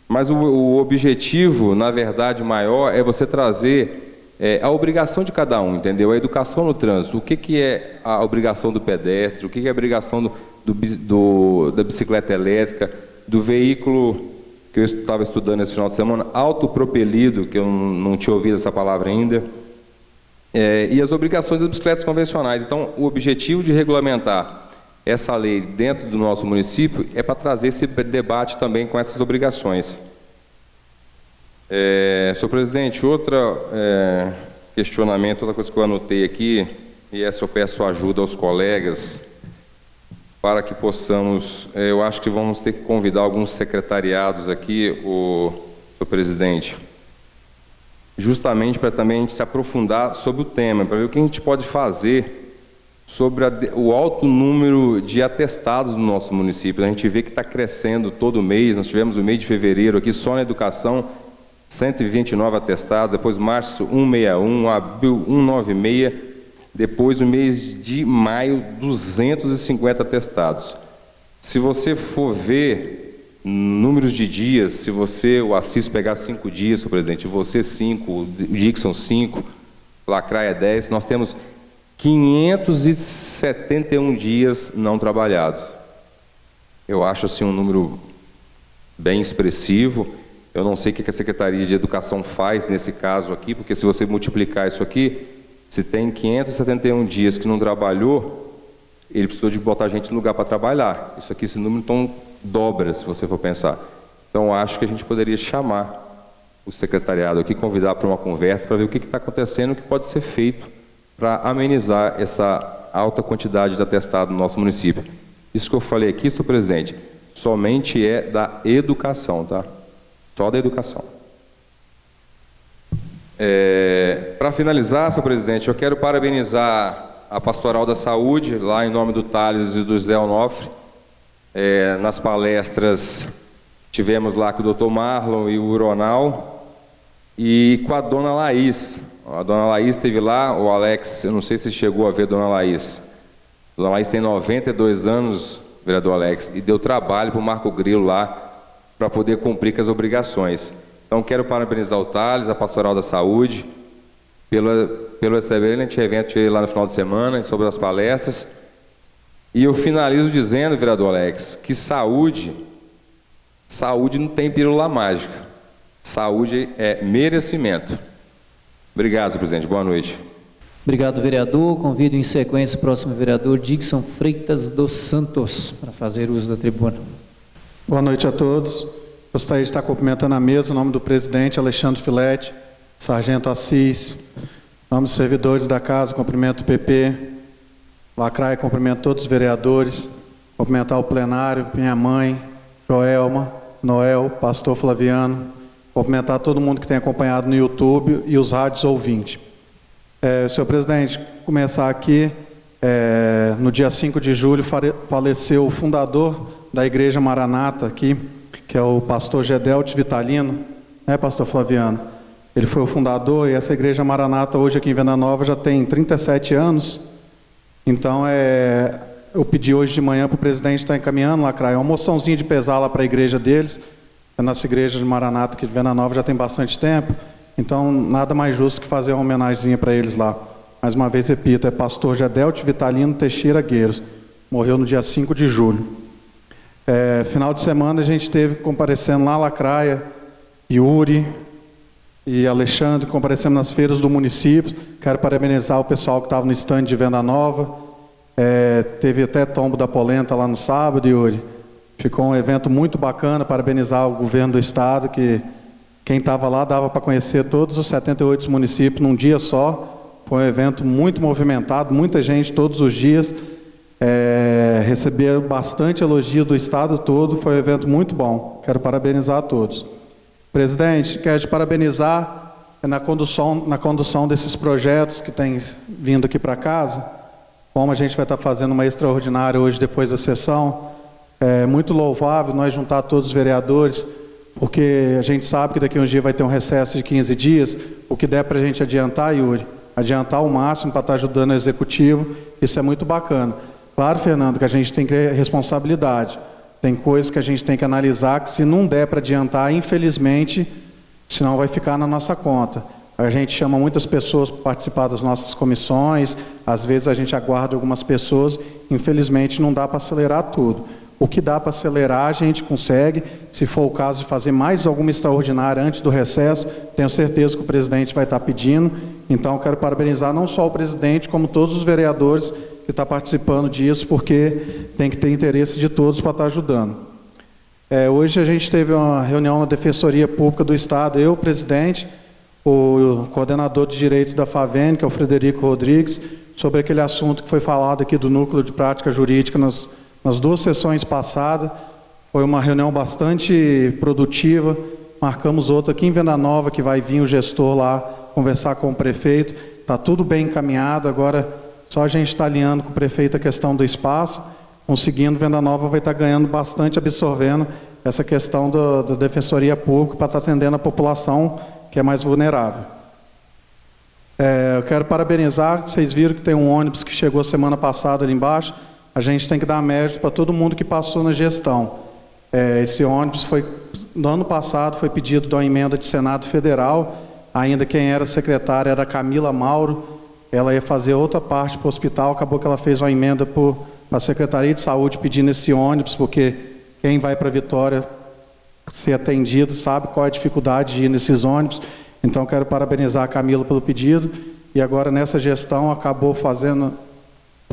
S6: Mas o objetivo, na verdade, maior é você trazer a obrigação de cada um, entendeu? A educação no trânsito. O que é a obrigação do pedestre, o que é a obrigação da bicicleta elétrica, do veículo que eu estava estudando esse final de semana, autopropelido, que eu não tinha ouvido essa palavra ainda, e as obrigações das bicicletas convencionais. Então, o objetivo de regulamentar essa lei dentro do nosso município é para trazer esse debate também com essas obrigações. Senhor presidente, outro questionamento, outra coisa que eu anotei aqui, e essa eu peço ajuda aos colegas, para que possamos, eu acho que vamos ter que convidar alguns secretariados aqui, senhor presidente, justamente para também a gente se aprofundar sobre o tema, para ver o que a gente pode fazer sobre o alto número de atestados no nosso município. A gente vê que está crescendo todo mês. Nós tivemos o mês de fevereiro aqui, só na educação, 129 atestados, depois março 161, abril 196, depois o mês de maio 250 atestados. Se você for ver números de dias, se o Assis pegar 5 dias, senhor presidente, você 5, o Dixon 5, Lacraia 10, nós temos 571 dias não trabalhados. Eu acho assim um número bem expressivo. Eu não sei o que a Secretaria de Educação faz nesse caso aqui, porque se você multiplicar isso aqui, se tem 571 dias que não trabalhou, ele precisou de botar gente no lugar para trabalhar. Isso aqui, esse número, então, dobra, se você for pensar. Então, acho que a gente poderia chamar o secretariado aqui, convidar para uma conversa, para ver o que está acontecendo, o que pode ser feito para amenizar essa alta quantidade de atestado no nosso município. Isso que eu falei aqui, senhor presidente, somente é da educação, tá? Só da educação. Para finalizar, senhor presidente, eu quero parabenizar a Pastoral da Saúde, lá em nome do Thales e do Zé Onofre. Nas palestras tivemos lá com o doutor Marlon e o Uronal, e com a dona Laís. A dona Laís esteve lá, o Alex, eu não sei se chegou a ver a dona Laís. A dona Laís tem 92 anos, vereador Alex, e deu trabalho para o Marco Grilo lá, para poder cumprir com as obrigações. Então, quero parabenizar o Thales, a Pastoral da Saúde, pelo excelente evento que tive lá no final de semana, sobre as palestras. E eu finalizo dizendo, vereador Alex, que saúde não tem pílula mágica. Saúde é merecimento. Obrigado, senhor presidente. Boa noite.
S1: Obrigado, vereador. Convido em sequência o próximo vereador, Dixon Freitas dos Santos, para fazer uso da tribuna.
S2: Boa noite a todos. Gostaria de estar cumprimentando a mesa em nome do presidente Alexandre Filete, sargento Assis, em nome dos servidores da casa, cumprimento o PP, Lacraia, cumprimento todos os vereadores, cumprimentar o plenário, minha mãe, Joelma, Noel, pastor Flaviano, cumprimentar todo mundo que tem acompanhado no YouTube e os rádios ouvintes. Senhor presidente, começar aqui, no dia 5 de julho faleceu o fundador da Igreja Maranata aqui, que é o pastor Gedelte Vitalino, né, pastor Flaviano? Ele foi o fundador, e essa Igreja Maranata hoje aqui em Venda Nova já tem 37 anos. Então, eu pedi hoje de manhã para o presidente estar encaminhando, Lacraia, uma moçãozinha de pesar lá para a igreja deles. A nossa igreja de Maranata aqui de Venda Nova já tem bastante tempo, então nada mais justo que fazer uma homenagemzinha para eles lá. Mais uma vez repito, é pastor Gedelte Vitalino Teixeira Gueiros, morreu no dia 5 de julho. Final de semana a gente teve comparecendo lá Lacraia, Yuri e Alexandre, comparecendo nas feiras do município. Quero parabenizar o pessoal que estava no stand de Venda Nova. Teve até tombo da polenta lá no sábado, Yuri. Ficou um evento muito bacana, parabenizar o governo do estado, que quem estava lá dava para conhecer todos os 78 municípios num dia só. Foi um evento muito movimentado, muita gente todos os dias. Receberam bastante elogio do estado todo, foi um evento muito bom. Quero parabenizar a todos. Presidente, quero te parabenizar na condução desses projetos que têm vindo aqui para casa. Como a gente vai estar fazendo uma extraordinária hoje depois da sessão, é muito louvável nós juntar todos os vereadores, porque a gente sabe que daqui a um dia vai ter um recesso de 15 dias, o que der para a gente adiantar, Yuri, adiantar o máximo para estar ajudando o executivo, isso é muito bacana. Claro, Fernando, que a gente tem que ter responsabilidade, tem coisas que a gente tem que analisar, que se não der para adiantar, infelizmente, senão vai ficar na nossa conta. A gente chama muitas pessoas para participar das nossas comissões, às vezes a gente aguarda algumas pessoas, infelizmente não dá para acelerar tudo. O que dá para acelerar a gente consegue, se for o caso de fazer mais alguma extraordinária antes do recesso, tenho certeza que o presidente vai estar pedindo, então eu quero parabenizar não só o presidente, como todos os vereadores que estão participando disso, porque tem que ter interesse de todos para estar ajudando. Hoje a gente teve uma reunião na Defensoria Pública do Estado, eu, presidente, o coordenador de direitos da FAVEN, que é o Frederico Rodrigues, sobre aquele assunto que foi falado aqui do Núcleo de Prática Jurídica nas 2 sessões passadas. Foi uma reunião bastante produtiva. Marcamos outra aqui em Venda Nova, que vai vir o gestor lá conversar com o prefeito. Está tudo bem encaminhado, agora só a gente está alinhando com o prefeito a questão do espaço. Conseguindo, Venda Nova vai estar ganhando bastante, absorvendo essa questão da Defensoria Pública para estar atendendo a população que é mais vulnerável. Eu quero parabenizar, vocês viram que tem um ônibus que chegou semana passada ali embaixo. A gente tem que dar mérito para todo mundo que passou na gestão. Esse ônibus no ano passado foi pedido de uma emenda de Senado Federal, ainda quem era secretária era a Camila Mauro, ela ia fazer outra parte para o hospital, acabou que ela fez uma emenda para a Secretaria de Saúde pedindo esse ônibus, porque quem vai para Vitória ser atendido sabe qual é a dificuldade de ir nesses ônibus. Então quero parabenizar a Camila pelo pedido, e agora nessa gestão acabou fazendo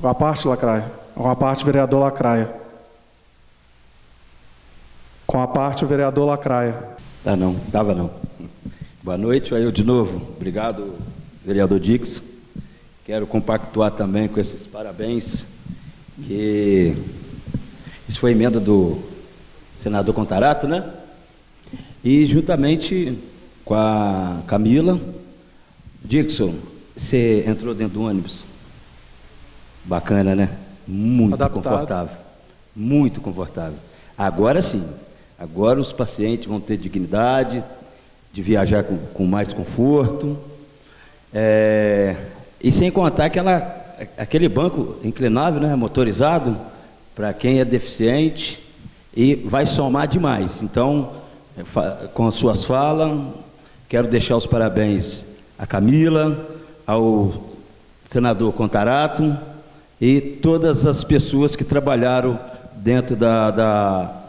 S2: com a parte Lacraia, com a parte vereador Lacraia. Com a parte o vereador Lacraia.
S5: Tava não. Boa noite, eu de novo. Obrigado, vereador Dix. Quero compactuar também com esses parabéns, que isso foi emenda do senador Contarato, né? E juntamente com a Camila. Dixon, você entrou dentro do ônibus? Bacana, né? Muito
S2: adaptado.
S5: Confortável. Muito confortável. Agora sim. Agora os pacientes vão ter dignidade de viajar com mais conforto. E sem contar aquele banco inclinável, né, motorizado, para quem é deficiente, e vai somar demais. Então, com as suas falas, quero deixar os parabéns à Camila, ao senador Contarato e todas as pessoas que trabalharam dentro da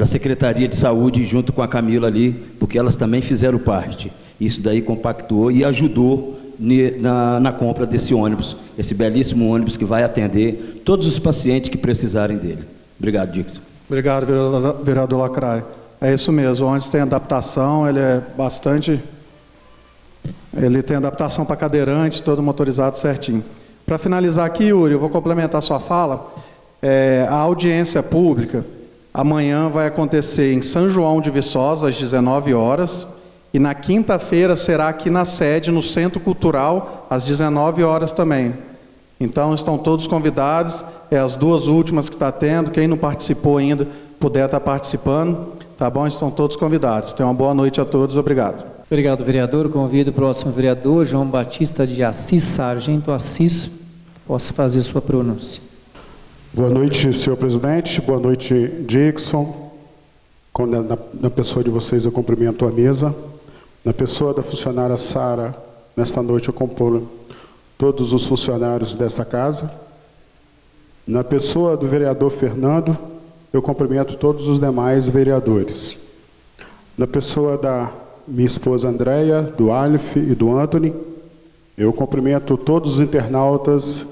S5: Secretaria de Saúde junto com a Camila ali, porque elas também fizeram parte. Isso daí compactuou e ajudou na compra desse ônibus, esse belíssimo ônibus que vai atender todos os pacientes que precisarem dele. Obrigado, Dixon.
S2: Obrigado, vereador Lacraia. É isso mesmo, o ônibus tem adaptação, ele tem adaptação para cadeirante, todo motorizado certinho. Para finalizar aqui, Yuri, eu vou complementar a sua fala. A audiência pública amanhã vai acontecer em São João de Viçosa, às 19 horas, e na quinta-feira será aqui na sede, no Centro Cultural, às 19 horas também. Então, estão todos convidados, as 2 últimas que está tendo, quem não participou ainda, puder estar participando, tá bom? Estão todos convidados. Tenham uma boa noite a todos, obrigado.
S1: Obrigado, vereador. Convido o próximo vereador, João Batista de Assis, Sargento Assis, possa fazer sua pronúncia.
S7: Boa noite, senhor presidente. Boa noite, Dixon. Na pessoa de vocês, eu cumprimento a mesa. Na pessoa da funcionária Sara, nesta noite eu cumprimento todos os funcionários dessa casa. Na pessoa do vereador Fernando, eu cumprimento todos os demais vereadores. Na pessoa da minha esposa Andréia, do Alif e do Anthony, eu cumprimento todos os internautas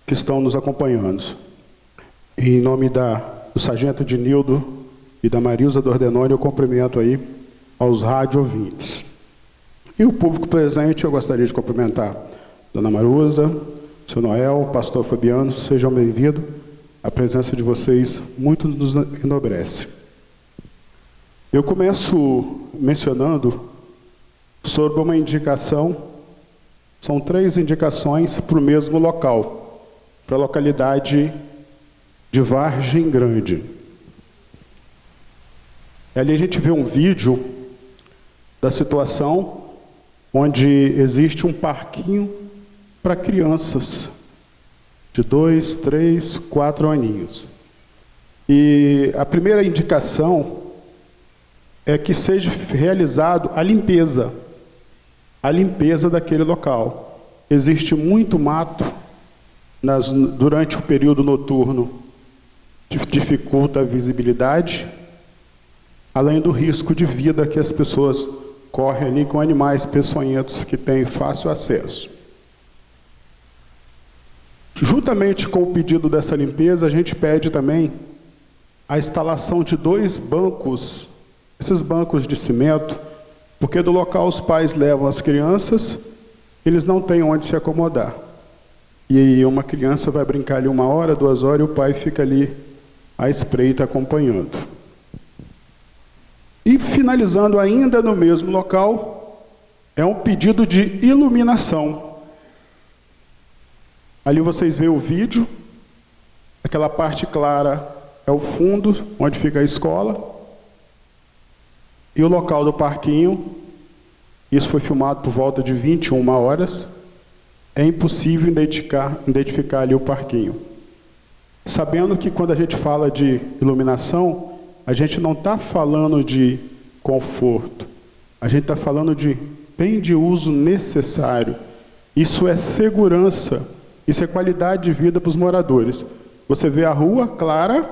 S7: que estão nos acompanhando. Em nome do sargento Dinildo e da Marilza do Ordenone, eu cumprimento aí aos rádio ouvintes. E o público presente, eu gostaria de cumprimentar Dona Maruza, Seu Noel, Pastor Fabiano, sejam bem-vindos. A presença de vocês muito nos enobrece. Eu começo mencionando sobre uma indicação, são 3 indicações para o mesmo local, para a localidade de Vargem Grande. Ali a gente vê um vídeo da situação onde existe um parquinho para crianças de 2, 3, 4 aninhos. E a primeira indicação é que seja realizado a limpeza daquele local. Existe muito mato durante o período noturno, dificulta a visibilidade, além do risco de vida que as pessoas correm ali com animais peçonhentos que têm fácil acesso. Juntamente com o pedido dessa limpeza, a gente pede também a instalação de 2 bancos, esses bancos de cimento, porque do local os pais levam as crianças, eles não têm onde se acomodar. E aí uma criança vai brincar ali 1 hora, 2 horas, e o pai fica ali à espreita acompanhando. E finalizando ainda no mesmo local, é um pedido de iluminação. Ali vocês veem o vídeo, aquela parte clara é o fundo, onde fica a escola, e o local do parquinho, isso foi filmado por volta de 21 horas, é impossível identificar ali o parquinho. Sabendo que quando a gente fala de iluminação, a gente não está falando de conforto, a gente está falando de bem de uso necessário. Isso é segurança, isso é qualidade de vida para os moradores. Você vê a rua clara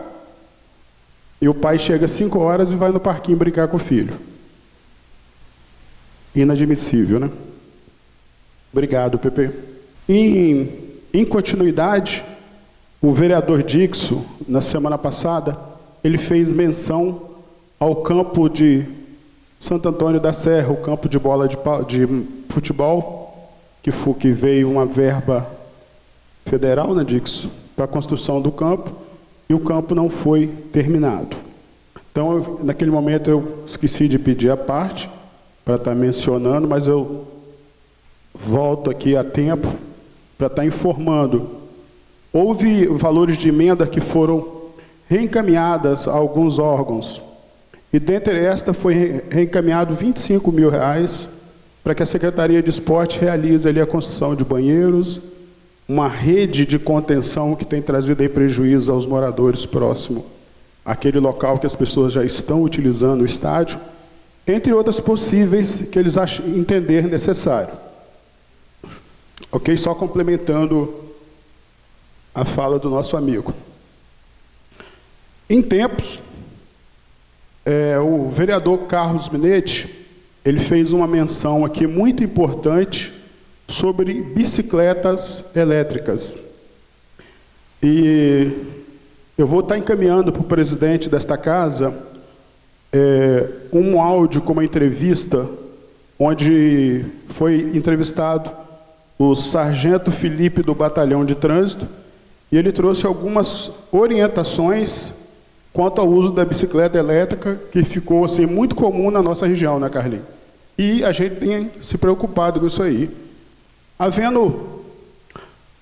S7: e o pai chega às 5 horas e vai no parquinho brincar com o filho. Inadmissível, né? Obrigado, Pepe. Em continuidade, o vereador Dixon, na semana passada, ele fez menção ao campo de Santo Antônio da Serra, o campo de bola de futebol, que veio uma verba federal, né, Dixon, para a construção do campo, e o campo não foi terminado. Então, naquele momento, eu esqueci de pedir a parte, para estar mencionando, mas eu volto aqui a tempo para estar informando. Houve valores de emenda que foram reencaminhadas a alguns órgãos, e dentre esta foi reencaminhado R$25 mil para que a Secretaria de Esporte realize ali a construção de banheiros, uma rede de contenção que tem trazido aí prejuízo aos moradores próximo àquele local que as pessoas já estão utilizando o estádio, entre outras possíveis que eles entender necessário. Ok? Só complementando a fala do nosso amigo. Em tempos, o vereador Carlos Minetti, ele fez uma menção aqui muito importante sobre bicicletas elétricas. E eu vou estar encaminhando para o presidente desta casa um áudio com uma entrevista, onde foi entrevistado o sargento Felipe do Batalhão de Trânsito, e ele trouxe algumas orientações quanto ao uso da bicicleta elétrica, que ficou assim, muito comum na nossa região, né, Carlinhos? E a gente tem se preocupado com isso aí. Havendo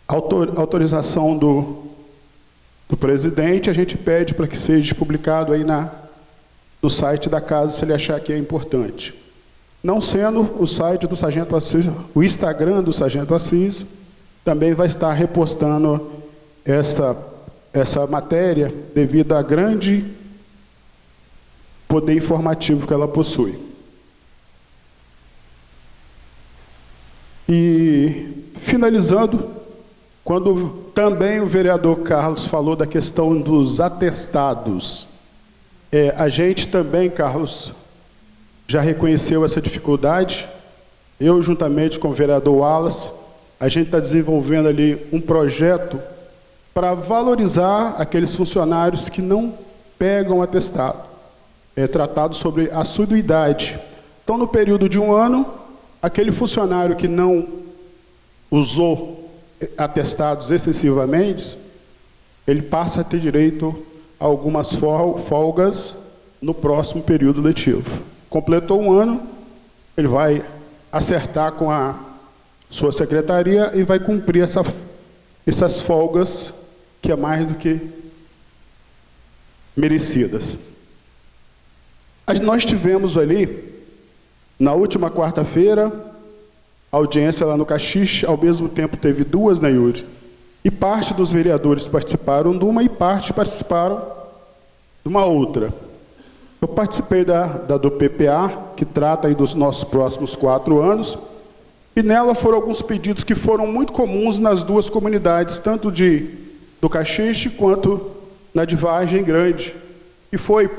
S7: autorização do presidente, a gente pede para que seja publicado aí no site da casa, se ele achar que é importante. Não sendo o site do Sargento Assis, o Instagram do Sargento Assis também vai estar repostando essa matéria devido ao grande poder informativo que ela possui. E, finalizando, quando também o vereador Carlos falou da questão dos atestados, a gente também, Carlos, já reconheceu essa dificuldade. Eu, juntamente com o vereador Wallace, a gente está desenvolvendo ali um projeto para valorizar aqueles funcionários que não pegam atestado. É tratado sobre assiduidade. Então, no período de 1 ano, aquele funcionário que não usou atestados excessivamente, ele passa a ter direito a algumas folgas no próximo período letivo. Completou 1 ano, ele vai acertar com a sua secretaria e vai cumprir essas folgas, que é mais do que merecidas. Nós tivemos ali, na última quarta-feira, audiência lá no Caxixe, ao mesmo tempo teve 2 na Yuri, e parte dos vereadores participaram de uma e parte participaram de uma outra. Eu participei da do PPA, que trata aí dos nossos próximos 4 anos, e nela foram alguns pedidos que foram muito comuns nas 2 comunidades, tanto do Caxixe quanto na de Vargem Grande, e foi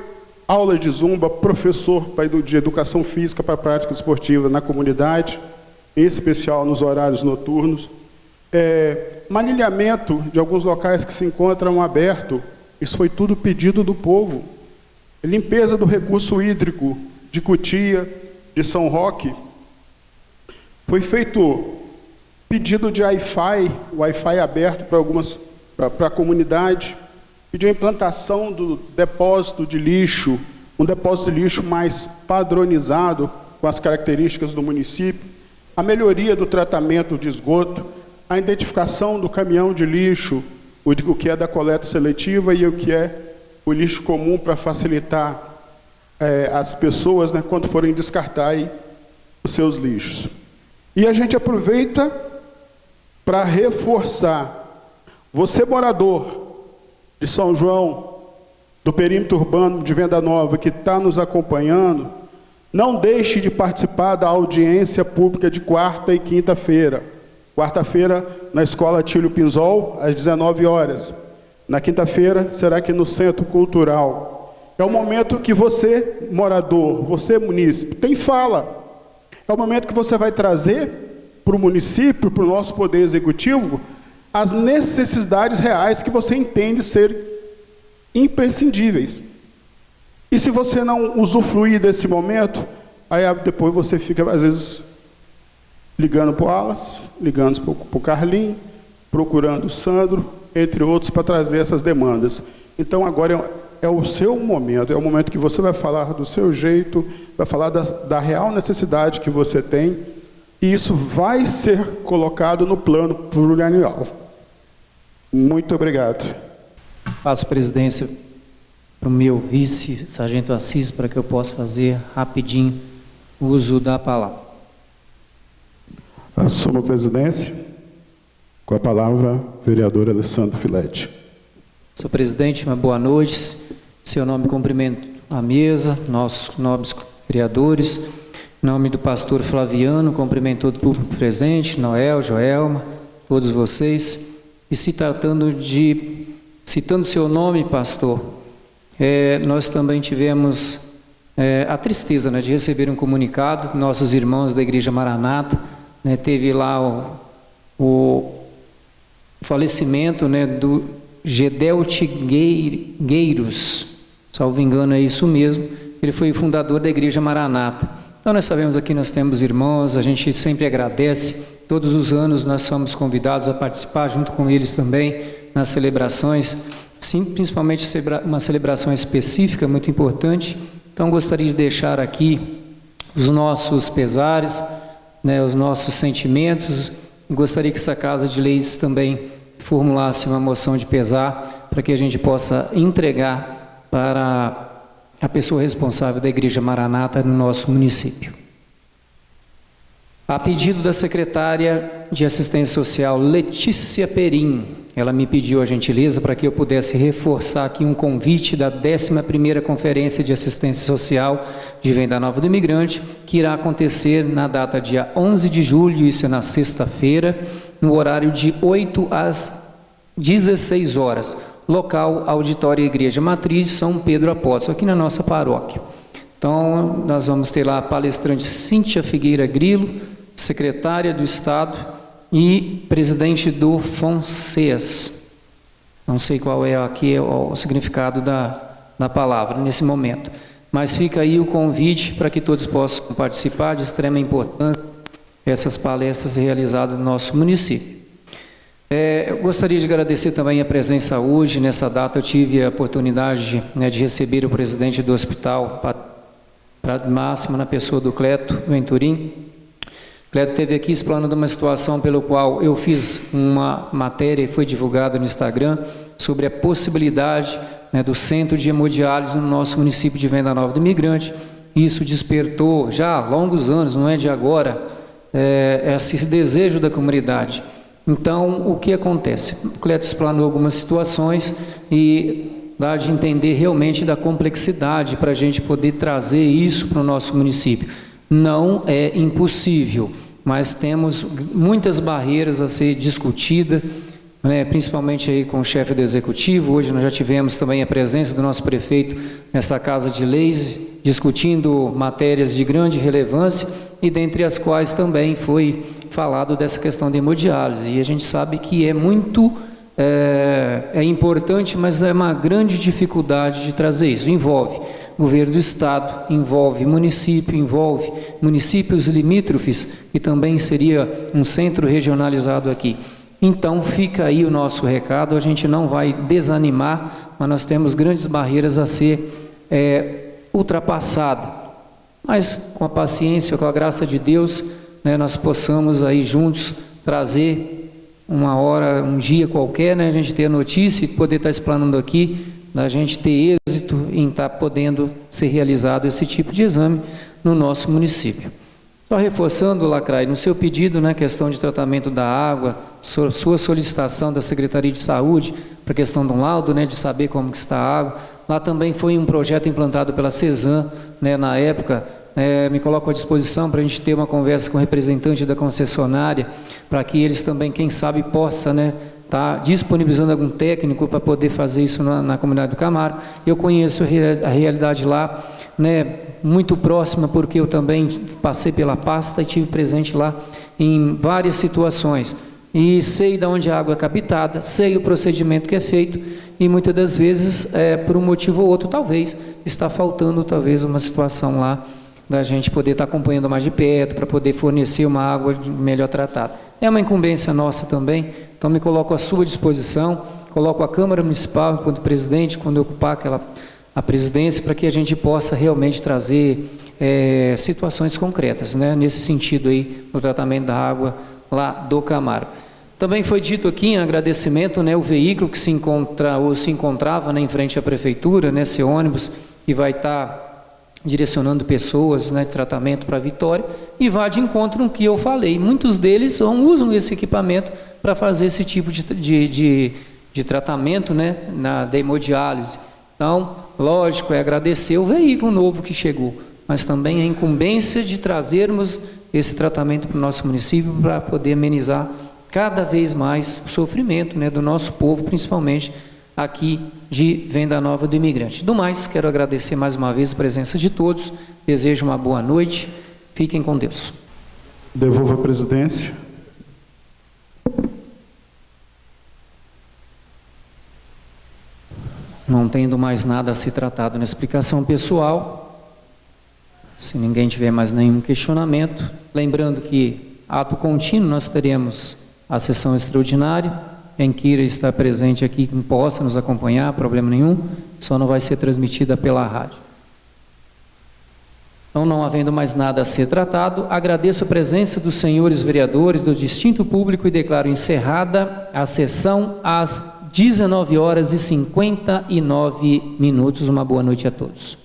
S7: aula de zumba, professor de educação física para prática esportiva na comunidade, em especial nos horários noturnos, manilhamento de alguns locais que se encontram abertos Isso foi tudo pedido do povo. Limpeza do recurso hídrico de Cotia, de São Roque. Foi feito pedido de Wi-Fi aberto para a comunidade. Pediu a implantação do depósito de lixo, um depósito de lixo mais padronizado com as características do município, a melhoria do tratamento de esgoto, a identificação do caminhão de lixo, o que é da coleta seletiva e o que é o lixo comum para facilitar as pessoas, né, quando forem descartar aí os seus lixos. E a gente aproveita para reforçar, você morador de São João, do perímetro urbano de Venda Nova, que está nos acompanhando, não deixe de participar da audiência pública de quarta e quinta-feira. Quarta-feira, na Escola Tílio Pinzol, às 19 horas. Na quinta-feira, será aqui no Centro Cultural. É o momento que você, morador, você, munícipe, tem fala. É o momento que você vai trazer para o município, para o nosso Poder Executivo, as necessidades reais que você entende ser imprescindíveis. E se você não usufruir desse momento, aí depois você fica, às vezes, ligando para o Alas, ligando para o Carlinho, procurando o Sandro, entre outros, para trazer essas demandas. Então, agora é o seu momento, é o momento que você vai falar do seu jeito, vai falar da real necessidade que você tem, e isso vai ser colocado no plano plurianual. Muito obrigado.
S1: Passo presidência para o meu vice, Sargento Assis, para que eu possa fazer rapidinho uso da palavra.
S7: Assumo a presidência. Com a palavra, vereador Alessandro Filete.
S1: Senhor presidente, uma boa noite. Em seu nome, cumprimento a mesa, nossos nobres vereadores. Em nome do pastor Flaviano, cumprimento todo o público presente, Noel, Joelma, todos vocês. E citando seu nome, pastor, nós também tivemos a tristeza, né, de receber um comunicado, nossos irmãos da Igreja Maranata, né, teve lá o falecimento, né, do Gedel Tigueiros, salvo engano é isso mesmo, ele foi o fundador da Igreja Maranata. Então nós sabemos aqui, nós temos irmãos, a gente sempre agradece, todos os anos nós somos convidados a participar junto com eles também nas celebrações, sim, principalmente uma celebração específica, muito importante. Então gostaria de deixar aqui os nossos pesares, né, os nossos sentimentos. Gostaria que essa Casa de Leis também formulasse uma moção de pesar para que a gente possa entregar para a pessoa responsável da Igreja Maranata no nosso município. A pedido da secretária de Assistência Social, Letícia Perim, ela me pediu a gentileza para que eu pudesse reforçar aqui um convite da 11ª Conferência de Assistência Social de Venda Nova do Imigrante, que irá acontecer na data dia 11 de julho, isso é na sexta-feira, no horário de 8 às 16 horas. Local, Auditório Igreja Matriz, São Pedro Apóstolo, aqui na nossa paróquia. Então, nós vamos ter lá a palestrante Cíntia Figueira Grilo, secretária do Estado e presidente do FONSES. Não sei qual é aqui o significado da palavra nesse momento. Mas fica aí o convite para que todos possam participar, de extrema importância, essas palestras realizadas no nosso município. Eu gostaria de agradecer também a presença hoje, nessa data eu tive a oportunidade, né, de receber o presidente do hospital, para máxima, na pessoa do Cleto Venturim. Cleto esteve aqui explanando uma situação pelo qual eu fiz uma matéria e foi divulgada no Instagram sobre a possibilidade, né, do centro de hemodiálise no nosso município de Venda Nova do Imigrante. Isso despertou já há longos anos, não é de agora, esse desejo da comunidade. Então, o que acontece? O Cleto explanou algumas situações e dá de entender realmente da complexidade para a gente poder trazer isso para o nosso município. Não é impossível, mas temos muitas barreiras a ser discutidas, né, principalmente aí com o chefe do Executivo. Hoje nós já tivemos também a presença do nosso prefeito nessa Casa de Leis, discutindo matérias de grande relevância e dentre as quais também foi falado dessa questão de hemodiálise. E a gente sabe que é muito é importante, mas é uma grande dificuldade de trazer isso. Envolve governo do estado, envolve município, envolve municípios limítrofes, que também seria um centro regionalizado aqui. Então fica aí o nosso recado, a gente não vai desanimar, mas nós temos grandes barreiras a ser ultrapassada. Mas com a paciência, com a graça de Deus, né, nós possamos aí juntos trazer uma hora, um dia qualquer, né, a gente ter a notícia e poder estar explanando aqui, da gente ter êxito em estar podendo ser realizado esse tipo de exame no nosso município. Só reforçando, Lacraia, no seu pedido, né, questão de tratamento da água, sua solicitação da Secretaria de Saúde para a questão de um laudo, né, de saber como que está a água, lá também foi um projeto implantado pela CESAM, né, na época. Me coloco à disposição para a gente ter uma conversa com o representante da concessionária, para que eles também, quem sabe, possa, né, tá disponibilizando algum técnico para poder fazer isso na comunidade do Camargo. Eu conheço a realidade lá, né, muito próxima, porque eu também passei pela pasta e tive presente lá em várias situações. E sei de onde a água é captada, sei o procedimento que é feito, e muitas das vezes, por um motivo ou outro, talvez, está faltando talvez uma situação lá, da gente poder estar acompanhando mais de perto, para poder fornecer uma água melhor tratada. É uma incumbência nossa também, então me coloco à sua disposição, coloco a Câmara Municipal, enquanto presidente, quando eu ocupar a presidência, para que a gente possa realmente trazer situações concretas, né, nesse sentido aí, no tratamento da água lá do Camargo. Também foi dito aqui em agradecimento, né, o veículo que se encontrava, né, em frente à prefeitura, né, esse ônibus que vai estar direcionando pessoas, né, de tratamento para Vitória, e vai de encontro no que eu falei. Muitos deles usam esse equipamento para fazer esse tipo de tratamento, né, da hemodiálise. Então, lógico, é agradecer o veículo novo que chegou, mas também a incumbência de trazermos esse tratamento para o nosso município, para poder amenizar cada vez mais o sofrimento, né, do nosso povo, principalmente aqui de Venda Nova do Imigrante. Do mais, quero agradecer mais uma vez a presença de todos, desejo uma boa noite, fiquem com Deus.
S7: Devolvo a presidência.
S1: Não tendo mais nada a ser tratado na explicação pessoal, se ninguém tiver mais nenhum questionamento, lembrando que ato contínuo nós teremos a sessão extraordinária. Quem queira estar presente aqui, quem possa nos acompanhar, problema nenhum, só não vai ser transmitida pela rádio. Então, não havendo mais nada a ser tratado, agradeço a presença dos senhores vereadores do Distinto Público e declaro encerrada a sessão às 19h59. Uma boa noite a todos.